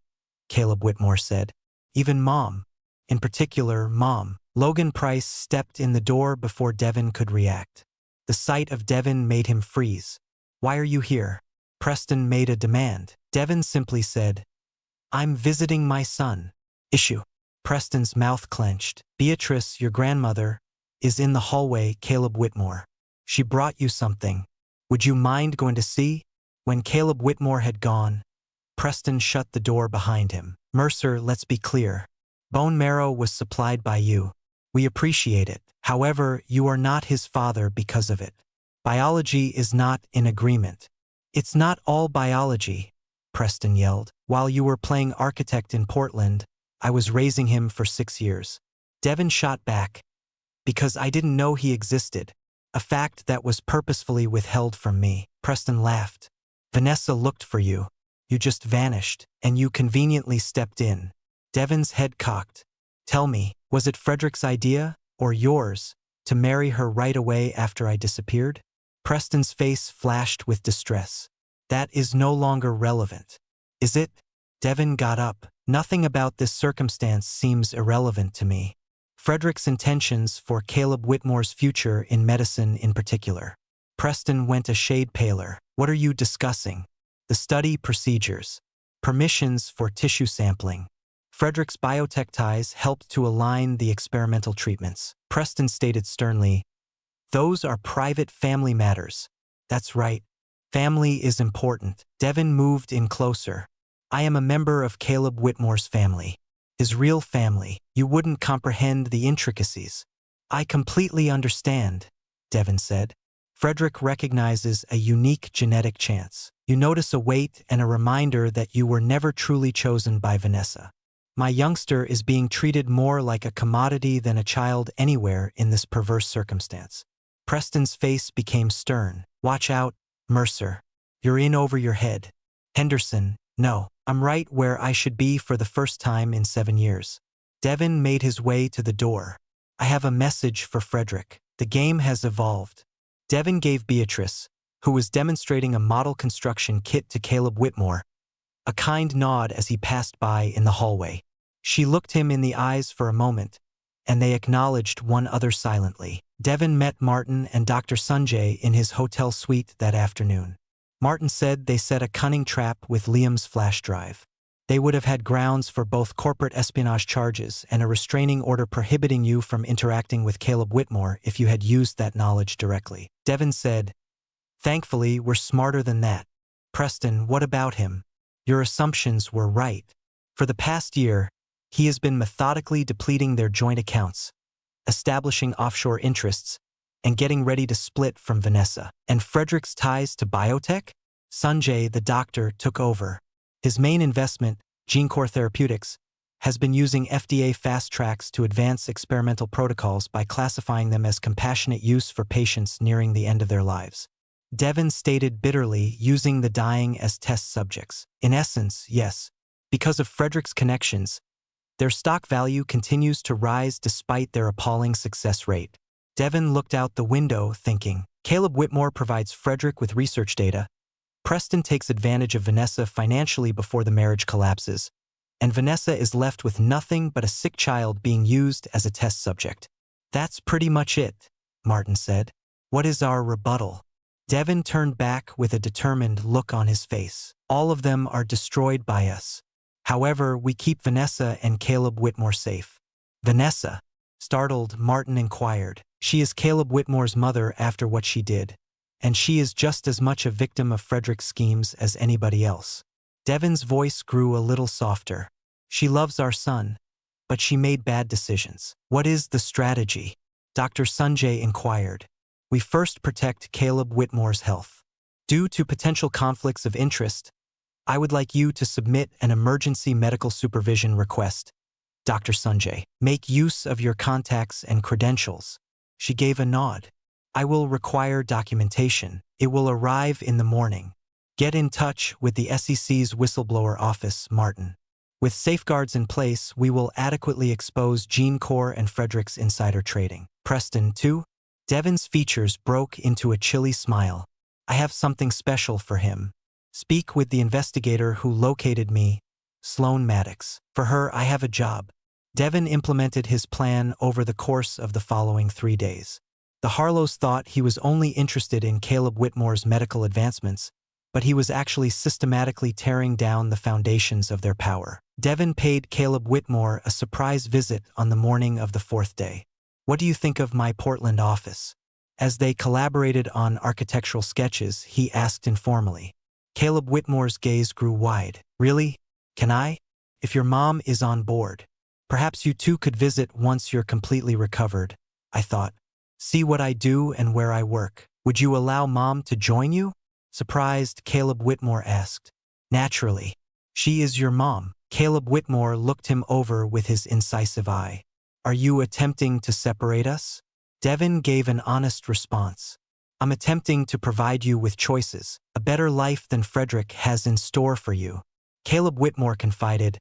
Caleb Whitmore said. Even Mom. In particular, Mom. Logan Price stepped in the door before Devon could react. The sight of Devon made him freeze. Why are you here? Preston made a demand. Devon simply said, I'm visiting my son. Issue. Preston's mouth clenched. Beatrice, your grandmother, is in the hallway, Caleb Whitmore. She brought you something. Would you mind going to see? When Caleb Whitmore had gone, Preston shut the door behind him. Mercer, let's be clear. Bone marrow was supplied by you. We appreciate it. However, you are not his father because of it. Biology is not in agreement. It's not all biology, Preston yelled. While you were playing architect in Portland, I was raising him for 6 years. Devon shot back. Because I didn't know he existed. A fact that was purposefully withheld from me. Preston laughed. Vanessa looked for you. You just vanished, and you conveniently stepped in. Devon's head cocked. Tell me, was it Frederick's idea, or yours, to marry her right away after I disappeared? Preston's face flashed with distress. That is no longer relevant. Is it? Devon got up. Nothing about this circumstance seems irrelevant to me. Frederick's intentions for Caleb Whitmore's future in medicine in particular. Preston went a shade paler. What are you discussing? The study procedures. Permissions for tissue sampling. Frederick's biotech ties helped to align the experimental treatments. Preston stated sternly, those are private family matters. That's right. Family is important. Devon moved in closer. I am a member of Caleb Whitmore's family. His real family. You wouldn't comprehend the intricacies. I completely understand, Devon said. Frederick recognizes a unique genetic chance. You notice a weight and a reminder that you were never truly chosen by Vanessa. My youngster is being treated more like a commodity than a child anywhere in this perverse circumstance. Preston's face became stern. Watch out, Mercer. You're in over your head. Henderson, no. I'm right where I should be for the first time in 7 years. Devon made his way to the door. I have a message for Frederick. The game has evolved. Devon gave Beatrice, who was demonstrating a model construction kit to Caleb Whitmore, a kind nod as he passed by in the hallway. She looked him in the eyes for a moment, and they acknowledged one other silently. Devon met Martin and Dr. Sanjay in his hotel suite that afternoon. Martin said they set a cunning trap with Liam's flash drive. They would have had grounds for both corporate espionage charges and a restraining order prohibiting you from interacting with Caleb Whitmore if you had used that knowledge directly. Devon said, thankfully, we're smarter than that. Preston, what about him? Your assumptions were right. For the past year, he has been methodically depleting their joint accounts, establishing offshore interests, and getting ready to split from Vanessa. And Frederick's ties to biotech? Sanjay, the doctor, took over. His main investment, GeneCore Therapeutics, has been using FDA fast tracks to advance experimental protocols by classifying them as compassionate use for patients nearing the end of their lives. Devon stated bitterly, using the dying as test subjects. In essence, yes. Because of Frederick's connections, their stock value continues to rise despite their appalling success rate. Devon looked out the window, thinking, Caleb Whitmore provides Frederick with research data. Preston takes advantage of Vanessa financially before the marriage collapses. and Vanessa is left with nothing but a sick child being used as a test subject. That's pretty much it, Martin said. What is our rebuttal? Devin turned back with a determined look on his face. All of them are destroyed by us. However, we keep Vanessa and Caleb Whitmore safe. Vanessa? Startled, Martin inquired. She is Caleb Whitmore's mother after what she did, and she is just as much a victim of Frederick's schemes as anybody else. Devin's voice grew a little softer. She loves our son, but she made bad decisions. What is the strategy? Dr. Sanjay inquired. We first protect Caleb Whitmore's health. Due to potential conflicts of interest, I would like you to submit an emergency medical supervision request. Dr. Sanjay, make use of your contacts and credentials. She gave a nod. I will require documentation. It will arrive in the morning. Get in touch with the SEC's whistleblower office, Martin. With safeguards in place, we will adequately expose Gene Core and Frederick's insider trading. Preston, too? Devin's features broke into a chilly smile. I have something special for him. Speak with the investigator who located me, Sloane Maddox. For her, I have a job. Devin implemented his plan over the course of the following 3 days. The Harlows thought he was only interested in Caleb Whitmore's medical advancements, but he was actually systematically tearing down the foundations of their power. Devin paid Caleb Whitmore a surprise visit on the morning of the 4th day. What do you think of my Portland office? As they collaborated on architectural sketches, he asked informally. Caleb Whitmore's gaze grew wide. Really? Can I? If your mom is on board. Perhaps you two could visit once you're completely recovered, I thought. See what I do and where I work. Would you allow Mom to join you? Surprised, Caleb Whitmore asked. Naturally. She is your mom. Caleb Whitmore looked him over with his incisive eye. Are you attempting to separate us? Devin gave an honest response. I'm attempting to provide you with choices, a better life than Frederick has in store for you. Caleb Whitmore confided,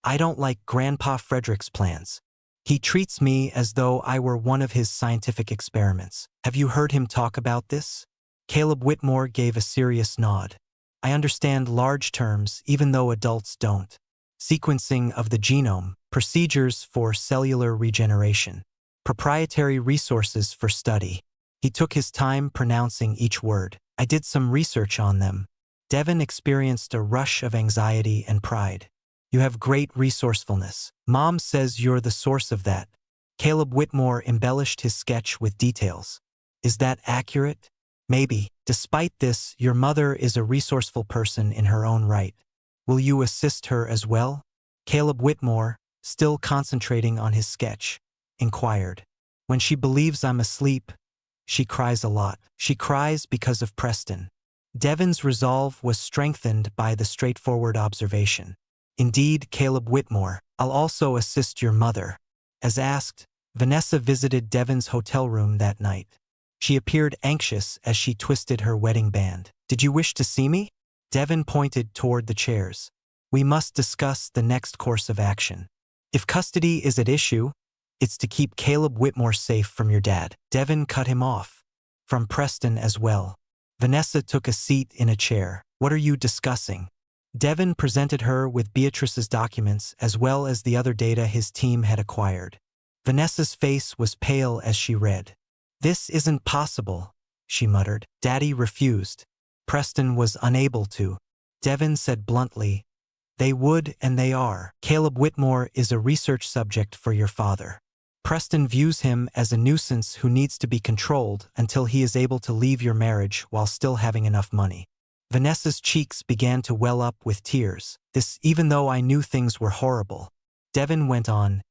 I don't like Grandpa Frederick's plans. He treats me as though I were one of his scientific experiments. Have you heard him talk about this? Caleb Whitmore gave a serious nod. I understand large terms even though adults don't. Sequencing of the genome, procedures for cellular regeneration, proprietary resources for study. He took his time pronouncing each word. I did some research on them. Devin experienced a rush of anxiety and pride. You have great resourcefulness. Mom says you're the source of that. Caleb Whitmore embellished his sketch with details. Is that accurate? Maybe. Despite this, your mother is a resourceful person in her own right. Will you assist her as well? Caleb Whitmore, still concentrating on his sketch, inquired. When she believes I'm asleep, she cries a lot. She cries because of Preston. Devin's resolve was strengthened by the straightforward observation. Indeed, Caleb Whitmore, I'll also assist your mother. As asked, Vanessa visited Devin's hotel room that night. She appeared anxious as she twisted her wedding band. Did you wish to see me? Devin pointed toward the chairs. We must discuss the next course of action. If custody is at issue, it's to keep Caleb Whitmore safe from your dad. Devin cut him off. From Preston as well. Vanessa took a seat in a chair. What are you discussing? Devin presented her with Beatrice's documents as well as the other data his team had acquired. Vanessa's face was pale as she read. This isn't possible, she muttered. Daddy refused. Preston was unable to. Devin said bluntly, they would and they are. Caleb Whitmore is a research subject for your father. Preston views him as a nuisance who needs to be controlled until he is able to leave your marriage while still having enough money. Vanessa's cheeks began to well up with tears. This even though I knew things were horrible. Devin went on.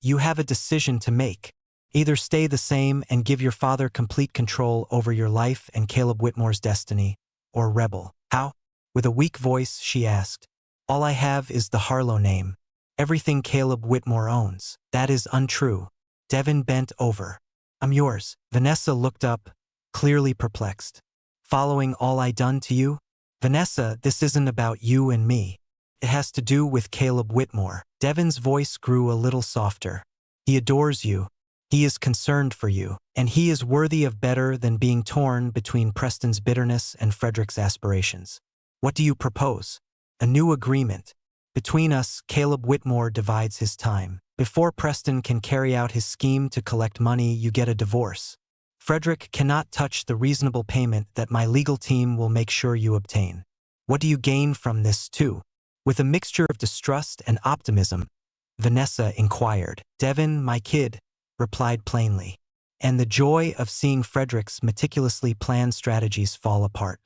You have a decision to make. Either stay the same and give your father complete control over your life and Caleb Whitmore's destiny, or rebel. How? With a weak voice, she asked. All I have is the Harlow name. Everything Caleb Whitmore owns. That is untrue. Devin bent over. I'm yours. Vanessa looked up, clearly perplexed. Following all I done to you? Vanessa, this isn't about you and me. It has to do with Caleb Whitmore. Devin's voice grew a little softer. He adores you. He is concerned for you, and he is worthy of better than being torn between Preston's bitterness and Frederick's aspirations. What do you propose? A new agreement. Between us, Caleb Whitmore divides his time. Before Preston can carry out his scheme to collect money, you get a divorce. Frederick cannot touch the reasonable payment that my legal team will make sure you obtain. What do you gain from this too? With a mixture of distrust and optimism, Vanessa inquired. Devin, my kid, replied plainly. And the joy of seeing Frederick's meticulously planned strategies fall apart.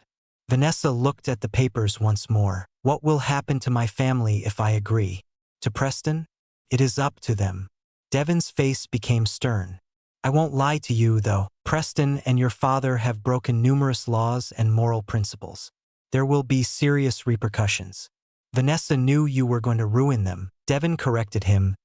Vanessa looked at the papers once more. What will happen to my family if I agree? To Preston? It is up to them. Devin's face became stern. I won't lie to you, though. Preston and your father have broken numerous laws and moral principles. There will be serious repercussions. Vanessa knew you were going to ruin them. Devin corrected him.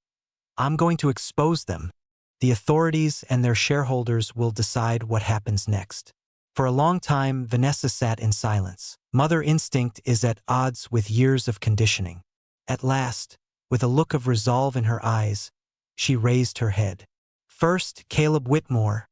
I'm going to expose them. The authorities and their shareholders will decide what happens next. For a long time, Vanessa sat in silence. Mother instinct is at odds with years of conditioning. At last, with a look of resolve in her eyes, she raised her head. First, Caleb Whitmore,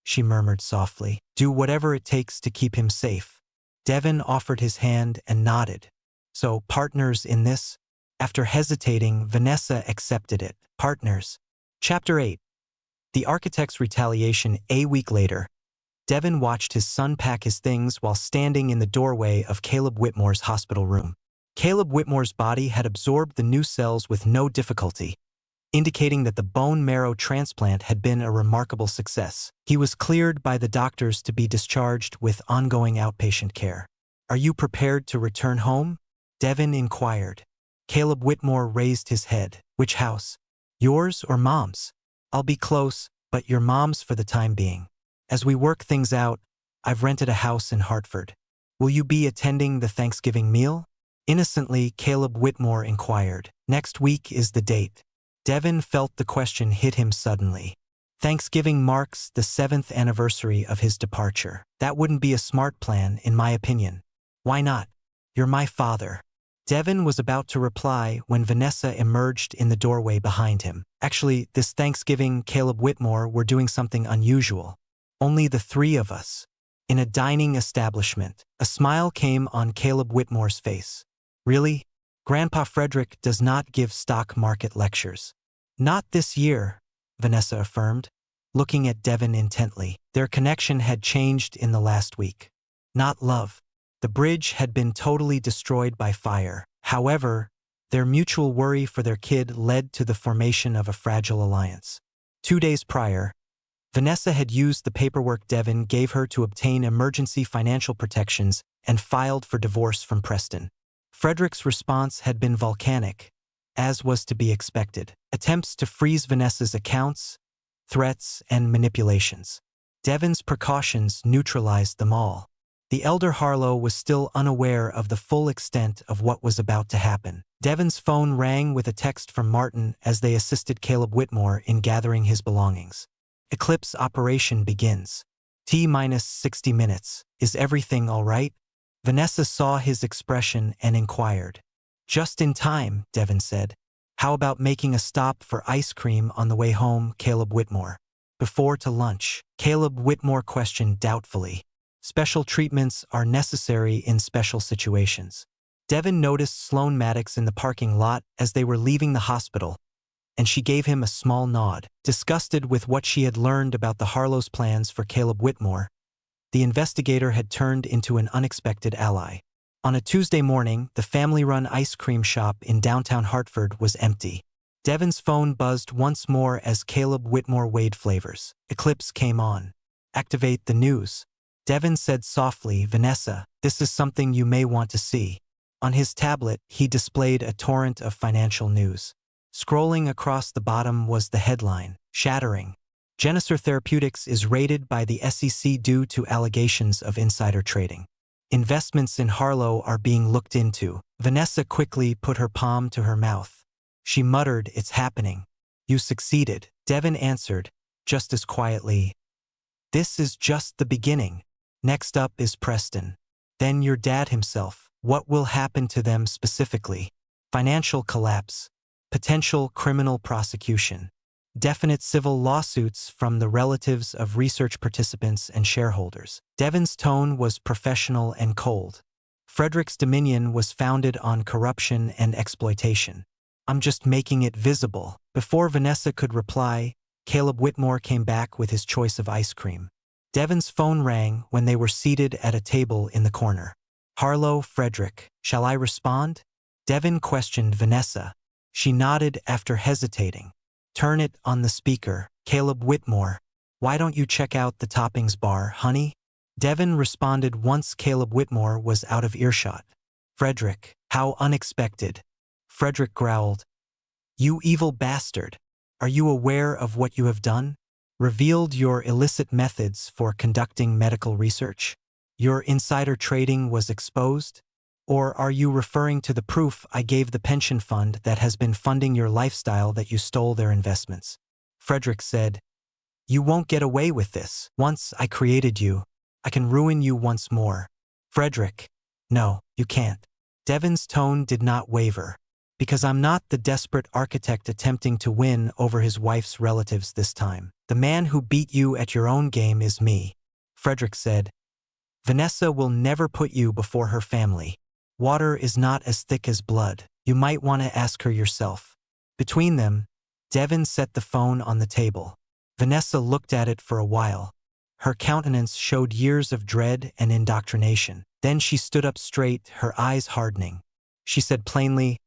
she murmured softly. Do whatever it takes to keep him safe. Devin offered his hand and nodded. So, partners in this? After hesitating, Vanessa accepted it. Partners. Chapter 8. The Architect's Retaliation. A week later, Devin watched his son pack his things while standing in the doorway of Caleb Whitmore's hospital room. Caleb Whitmore's body had absorbed the new cells with no difficulty, indicating that the bone marrow transplant had been a remarkable success. He was cleared by the doctors to be discharged with ongoing outpatient care. Are you prepared to return home? Devin inquired. Caleb Whitmore raised his head. Which house? Yours or Mom's? I'll be close, but your mom's for the time being. As we work things out, I've rented a house in Hartford. Will you be attending the Thanksgiving meal? Innocently, Caleb Whitmore inquired. Next week is the date. Devin felt the question hit him suddenly. Thanksgiving marks the 7th anniversary of his departure. That wouldn't be a smart plan, in my opinion. Why not? You're my father. Devin was about to reply when Vanessa emerged in the doorway behind him. Actually, this Thanksgiving, Caleb Whitmore, we're doing something unusual. Only the three of us. In a dining establishment. A smile came on Caleb Whitmore's face. Really? Grandpa Frederick does not give stock market lectures. Not this year, Vanessa affirmed, looking at Devin intently. Their connection had changed in the last week. Not love. The bridge had been totally destroyed by fire. However, their mutual worry for their kid led to the formation of a fragile alliance. 2 days prior, Vanessa had used the paperwork Devin gave her to obtain emergency financial protections and filed for divorce from Preston. Frederick's response had been volcanic, as was to be expected. Attempts to freeze Vanessa's accounts, threats, and manipulations. Devin's precautions neutralized them all. The elder Harlow was still unaware of the full extent of what was about to happen. Devin's phone rang with a text from Martin as they assisted Caleb Whitmore in gathering his belongings. Eclipse operation begins. T-60 minutes. Is everything all right? Vanessa saw his expression and inquired. Just in time, Devin said. How about making a stop for ice cream on the way home, Caleb Whitmore? Before to lunch, Caleb Whitmore questioned doubtfully. Special treatments are necessary in special situations. Devin noticed Sloane Maddox in the parking lot as they were leaving the hospital, and she gave him a small nod. Disgusted with what she had learned about the Harlow's plans for Caleb Whitmore, the investigator had turned into an unexpected ally. On a Tuesday morning, the family-run ice cream shop in downtown Hartford was empty. Devin's phone buzzed once more as Caleb Whitmore weighed flavors. Eclipse came on. Activate the news. Devin said softly, Vanessa, this is something you may want to see. On his tablet, he displayed a torrent of financial news. Scrolling across the bottom was the headline, shattering. Geneser Therapeutics is raided by the SEC due to allegations of insider trading. Investments in Harlow are being looked into. Vanessa quickly put her palm to her mouth. She muttered, it's happening. You succeeded. Devin answered, just as quietly. This is just the beginning. Next up is Preston. Then your dad himself. What will happen to them specifically? Financial collapse. Potential criminal prosecution. Definite civil lawsuits from the relatives of research participants and shareholders. Devin's tone was professional and cold. Frederick's dominion was founded on corruption and exploitation. I'm just making it visible. Before Vanessa could reply, Caleb Whitmore came back with his choice of ice cream. Devon's phone rang when they were seated at a table in the corner. Harlow, Frederick, shall I respond? Devon questioned Vanessa. She nodded after hesitating. Turn it on the speaker. Caleb Whitmore, why don't you check out the toppings bar, honey? Devon responded once Caleb Whitmore was out of earshot. Frederick, how unexpected. Frederick growled. You evil bastard. Are you aware of what you have done? Revealed your illicit methods for conducting medical research? Your insider trading was exposed? Or are you referring to the proof I gave the pension fund that has been funding your lifestyle that you stole their investments? Frederick said, You won't get away with this. Once I created you, I can ruin you once more. Frederick, no, you can't. Devon's tone did not waver. Because I'm not the desperate architect attempting to win over his wife's relatives this time. The man who beat you at your own game is me. Frederick said, Vanessa will never put you before her family. Water is not as thick as blood. You might want to ask her yourself. Between them, Devon set the phone on the table. Vanessa looked at it for a while. Her countenance showed years of dread and indoctrination. Then she stood up straight, her eyes hardening. She said plainly,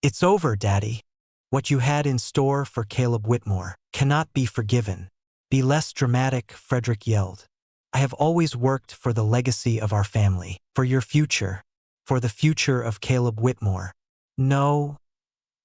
It's over, Daddy. What you had in store for Caleb Whitmore cannot be forgiven. Be less dramatic, Frederick yelled. I have always worked for the legacy of our family, for your future, for the future of Caleb Whitmore. No.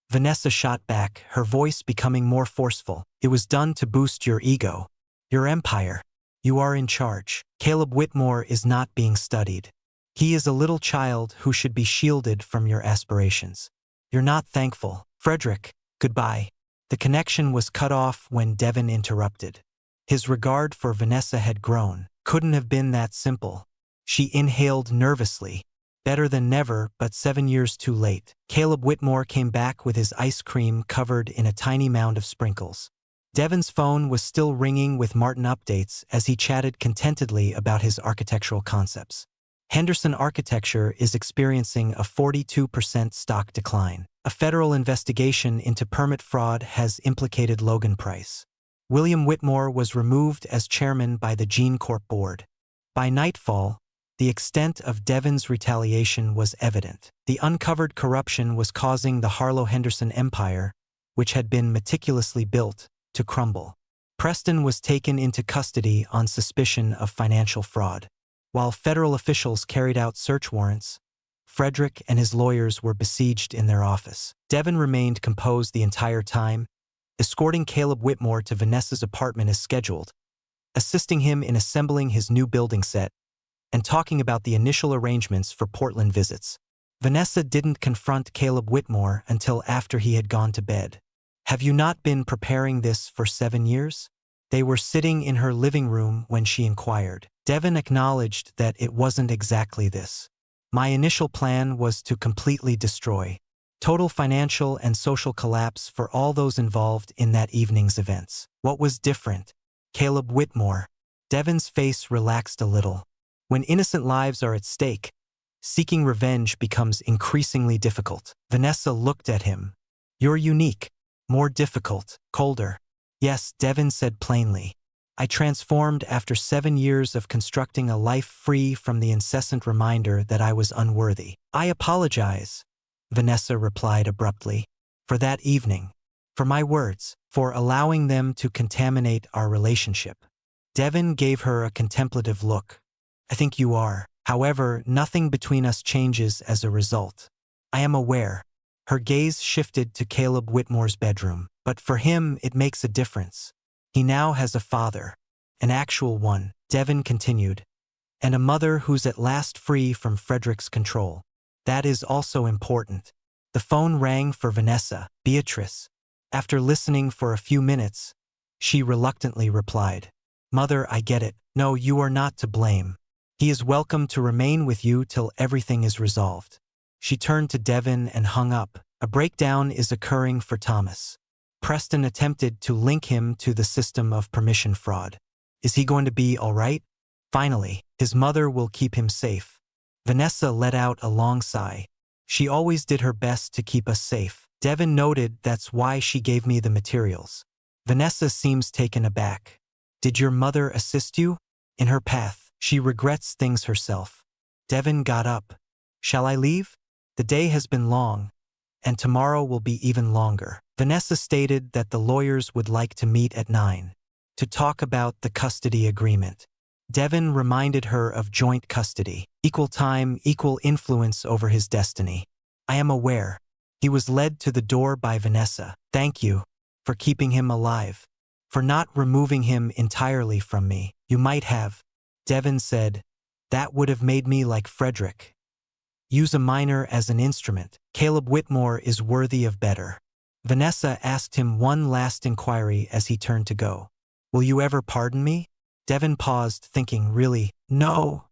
Vanessa shot back, her voice becoming more forceful. It was done to boost your ego. Your empire. You are in charge. Caleb Whitmore is not being studied. He is a little child who should be shielded from your aspirations. You're not thankful. Frederick, goodbye. The connection was cut off when Devon interrupted. His regard for Vanessa had grown. Couldn't have been that simple. She inhaled nervously. Better than never, but 7 years too late. Caleb Whitmore came back with his ice cream covered in a tiny mound of sprinkles. Devon's phone was still ringing with Martin updates as he chatted contentedly about his architectural concepts. Henderson Architecture is experiencing a 42% stock decline. A federal investigation into permit fraud has implicated Logan Price. William Whitmore was removed as chairman by the Gene Corp board. By nightfall, the extent of Devon's retaliation was evident. The uncovered corruption was causing the Harlow-Henderson empire, which had been meticulously built, to crumble. Preston was taken into custody on suspicion of financial fraud. While federal officials carried out search warrants, Frederick and his lawyers were besieged in their office. Devon remained composed the entire time, escorting Caleb Whitmore to Vanessa's apartment as scheduled, assisting him in assembling his new building set, and talking about the initial arrangements for Portland visits. Vanessa didn't confront Caleb Whitmore until after he had gone to bed. Have you not been preparing this for 7 years? They were sitting in her living room when she inquired. Devon acknowledged that it wasn't exactly this. My initial plan was to completely destroy. Total financial and social collapse for all those involved in that evening's events. What was different? Caleb Whitmore. Devon's face relaxed a little. When innocent lives are at stake, seeking revenge becomes increasingly difficult. Vanessa looked at him. You're unique. More difficult, colder. Yes, Devon said plainly. I transformed after 7 years of constructing a life free from the incessant reminder that I was unworthy. I apologize, Vanessa replied abruptly, for that evening, for my words, for allowing them to contaminate our relationship. Devon gave her a contemplative look. I think you are. However, nothing between us changes as a result. I am aware. Her gaze shifted to Caleb Whitmore's bedroom. But for him, it makes a difference. He now has a father, an actual one, Devon continued, and a mother who's at last free from Frederick's control. That is also important. The phone rang for Vanessa, Beatrice. After listening for a few minutes, she reluctantly replied, Mother, I get it. No, you are not to blame. He is welcome to remain with you till everything is resolved. She turned to Devon and hung up. A breakdown is occurring for Thomas. Preston attempted to link him to the system of permission fraud. Is he going to be all right? Finally, his mother will keep him safe. Vanessa let out a long sigh. She always did her best to keep us safe. Devin noted that's why she gave me the materials. Vanessa seems taken aback. Did your mother assist you? In her path, she regrets things herself. Devin got up. Shall I leave? The day has been long, and tomorrow will be even longer. Vanessa stated that the lawyers would like to meet at 9 to talk about the custody agreement. Devin reminded her of joint custody, equal time, equal influence over his destiny. I am aware. He was led to the door by Vanessa. Thank you for keeping him alive, for not removing him entirely from me. You might have, Devin said. That would have made me like Frederick. Use a minor as an instrument. Caleb Whitmore is worthy of better. Vanessa asked him one last inquiry as he turned to go. Will you ever pardon me? Devin paused, thinking, really? No,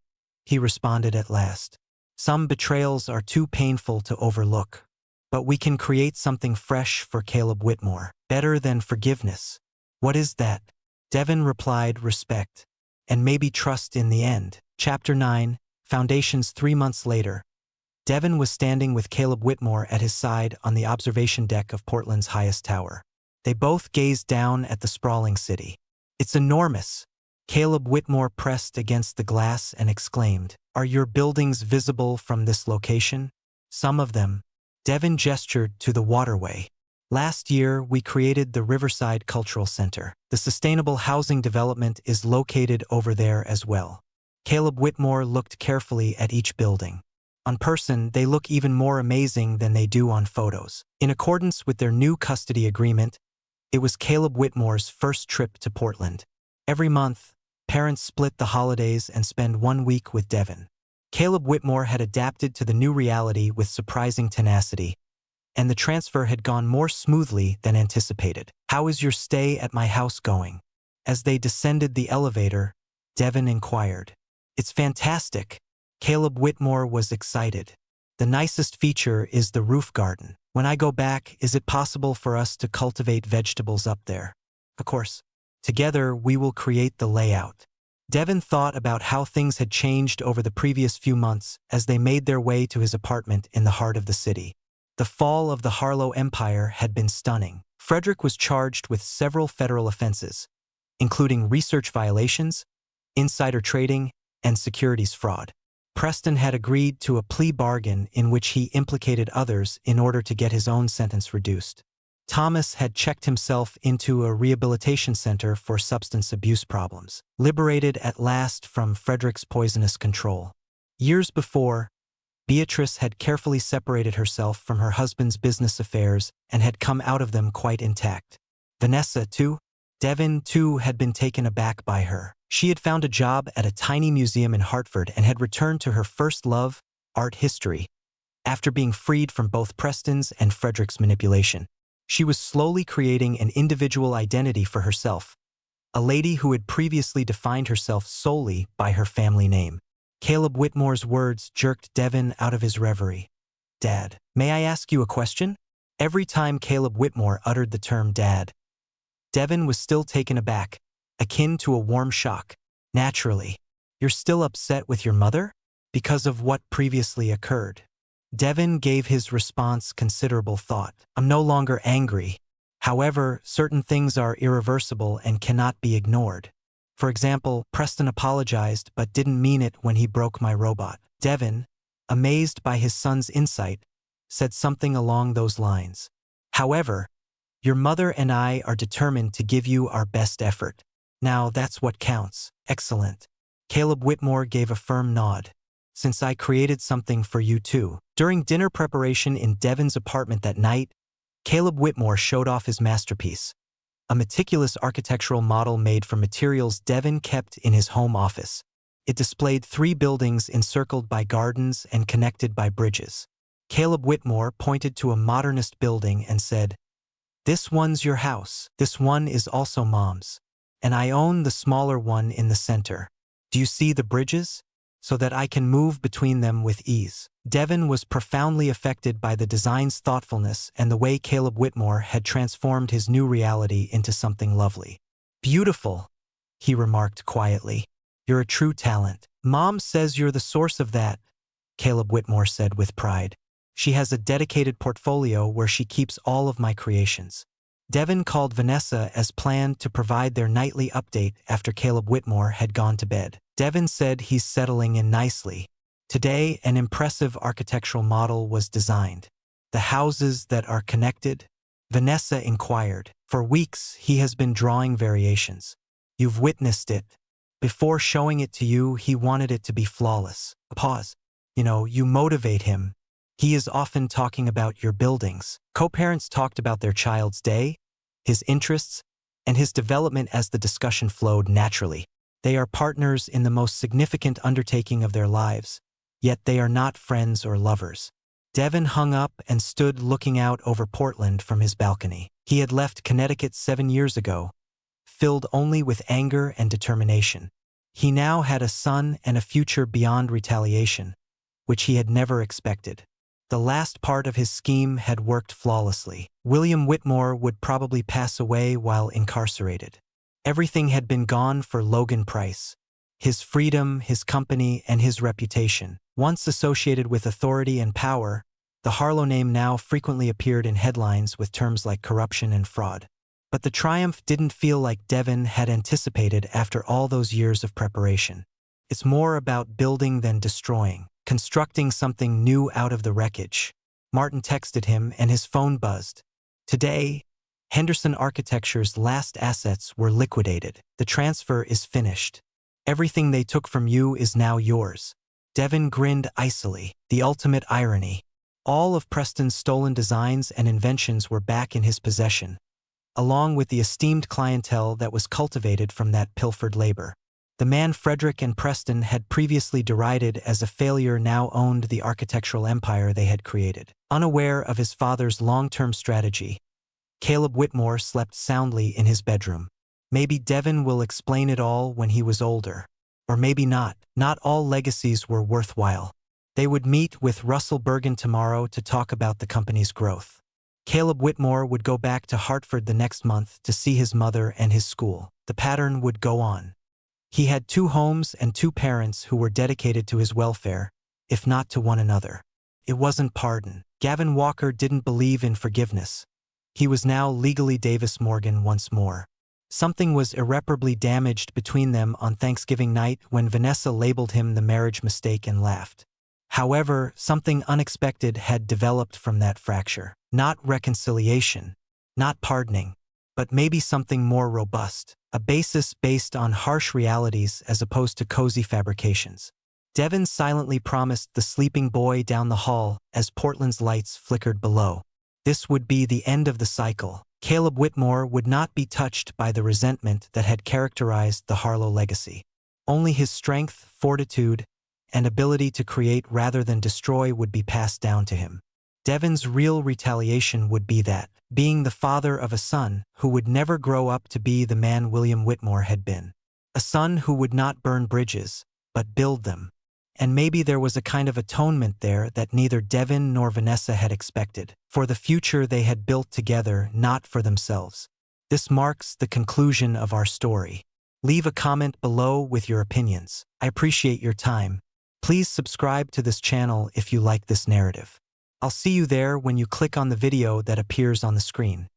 he responded at last. Some betrayals are too painful to overlook. But we can create something fresh for Caleb Whitmore, better than forgiveness. What is that? Devin replied, respect, and maybe trust in the end. Chapter 9, Foundations. 3 months later, Devin was standing with Caleb Whitmore at his side on the observation deck of Portland's highest tower. They both gazed down at the sprawling city. It's enormous. Caleb Whitmore pressed against the glass and exclaimed, Are your buildings visible from this location? Some of them. Devin gestured to the waterway. Last year, we created the Riverside Cultural Center. The sustainable housing development is located over there as well. Caleb Whitmore looked carefully at each building. On person, they look even more amazing than they do on photos. In accordance with their new custody agreement, it was Caleb Whitmore's first trip to Portland. Every month, parents split the holidays and spend 1 week with Devin. Caleb Whitmore had adapted to the new reality with surprising tenacity, and the transfer had gone more smoothly than anticipated. How is your stay at my house going? As they descended the elevator, Devin inquired. It's fantastic. Caleb Whitmore was excited. The nicest feature is the roof garden. When I go back, is it possible for us to cultivate vegetables up there? Of course. Together, we will create the layout. Devin thought about how things had changed over the previous few months as they made their way to his apartment in the heart of the city. The fall of the Harlow Empire had been stunning. Frederick was charged with several federal offenses, including research violations, insider trading, and securities fraud. Preston had agreed to a plea bargain in which he implicated others in order to get his own sentence reduced. Thomas had checked himself into a rehabilitation center for substance abuse problems, liberated at last from Frederick's poisonous control. Years before, Beatrice had carefully separated herself from her husband's business affairs and had come out of them quite intact. Vanessa, too? Devin, too, had been taken aback by her. She had found a job at a tiny museum in Hartford and had returned to her first love, art history, after being freed from both Preston's and Frederick's manipulation. She was slowly creating an individual identity for herself, a lady who had previously defined herself solely by her family name. Caleb Whitmore's words jerked Devin out of his reverie. Dad, may I ask you a question? Every time Caleb Whitmore uttered the term dad, Devin was still taken aback, akin to a warm shock. Naturally. You're still upset with your mother? Because of what previously occurred. Devin gave his response considerable thought. I'm no longer angry. However, certain things are irreversible and cannot be ignored. For example, Preston apologized but didn't mean it when he broke my robot. Devin, amazed by his son's insight, said something along those lines. However, your mother and I are determined to give you our best effort. Now that's what counts. Excellent. Caleb Whitmore gave a firm nod. Since I created something for you too. During dinner preparation in Devin's apartment that night, Caleb Whitmore showed off his masterpiece, a meticulous architectural model made from materials Devin kept in his home office. It displayed 3 buildings encircled by gardens and connected by bridges. Caleb Whitmore pointed to a modernist building and said, This one's your house. This one is also Mom's. And I own the smaller one in the center. Do you see the bridges? So that I can move between them with ease. Devin was profoundly affected by the design's thoughtfulness and the way Caleb Whitmore had transformed his new reality into something lovely. Beautiful, he remarked quietly. You're a true talent. Mom says you're the source of that. Caleb Whitmore said with pride. She has a dedicated portfolio where she keeps all of my creations. Devin called Vanessa as planned to provide their nightly update after Caleb Whitmore had gone to bed. Devin said he's settling in nicely. Today, an impressive architectural model was designed. The houses that are connected? Vanessa inquired. For weeks, he has been drawing variations. You've witnessed it. Before showing it to you, he wanted it to be flawless. A pause. You motivate him. He is often talking about your buildings. Co-parents talked about their child's day, his interests, and his development as the discussion flowed naturally. They are partners in the most significant undertaking of their lives, yet they are not friends or lovers. Devin hung up and stood looking out over Portland from his balcony. He had left Connecticut 7 years ago, filled only with anger and determination. He now had a son and a future beyond retaliation, which he had never expected. The last part of his scheme had worked flawlessly. William Whitmore would probably pass away while incarcerated. Everything had been gone for Logan Price. His freedom, his company, and his reputation. Once associated with authority and power, the Harlow name now frequently appeared in headlines with terms like corruption and fraud. But the triumph didn't feel like Devin had anticipated after all those years of preparation. It's more about building than destroying. Constructing something new out of the wreckage. Martin texted him and his phone buzzed. Today, Henderson Architecture's last assets were liquidated. The transfer is finished. Everything they took from you is now yours. Devin grinned icily. The ultimate irony. All of Preston's stolen designs and inventions were back in his possession, along with the esteemed clientele that was cultivated from that pilfered labor. The man Frederick and Preston had previously derided as a failure now owned the architectural empire they had created. Unaware of his father's long-term strategy, Caleb Whitmore slept soundly in his bedroom. Maybe Devin will explain it all when he was older. Or maybe not. Not all legacies were worthwhile. They would meet with Russell Bergen tomorrow to talk about the company's growth. Caleb Whitmore would go back to Hartford the next month to see his mother and his school. The pattern would go on. He had 2 homes and 2 parents who were dedicated to his welfare, if not to one another. It wasn't pardon. Gavin Walker didn't believe in forgiveness. He was now legally Davis Morgan once more. Something was irreparably damaged between them on Thanksgiving night when Vanessa labeled him the marriage mistake and laughed. However, something unexpected had developed from that fracture. Not reconciliation, not pardoning, but maybe something more robust. A basis based on harsh realities as opposed to cozy fabrications. Devin silently promised the sleeping boy down the hall as Portland's lights flickered below. This would be the end of the cycle. Caleb Whitmore would not be touched by the resentment that had characterized the Harlow legacy. Only his strength, fortitude, and ability to create rather than destroy would be passed down to him. Devin's real retaliation would be that, being the father of a son who would never grow up to be the man William Whitmore had been. A son who would not burn bridges, but build them. And maybe there was a kind of atonement there that neither Devin nor Vanessa had expected, for the future they had built together, not for themselves. This marks the conclusion of our story. Leave a comment below with your opinions. I appreciate your time. Please subscribe to this channel if you like this narrative. I'll see you there when you click on the video that appears on the screen.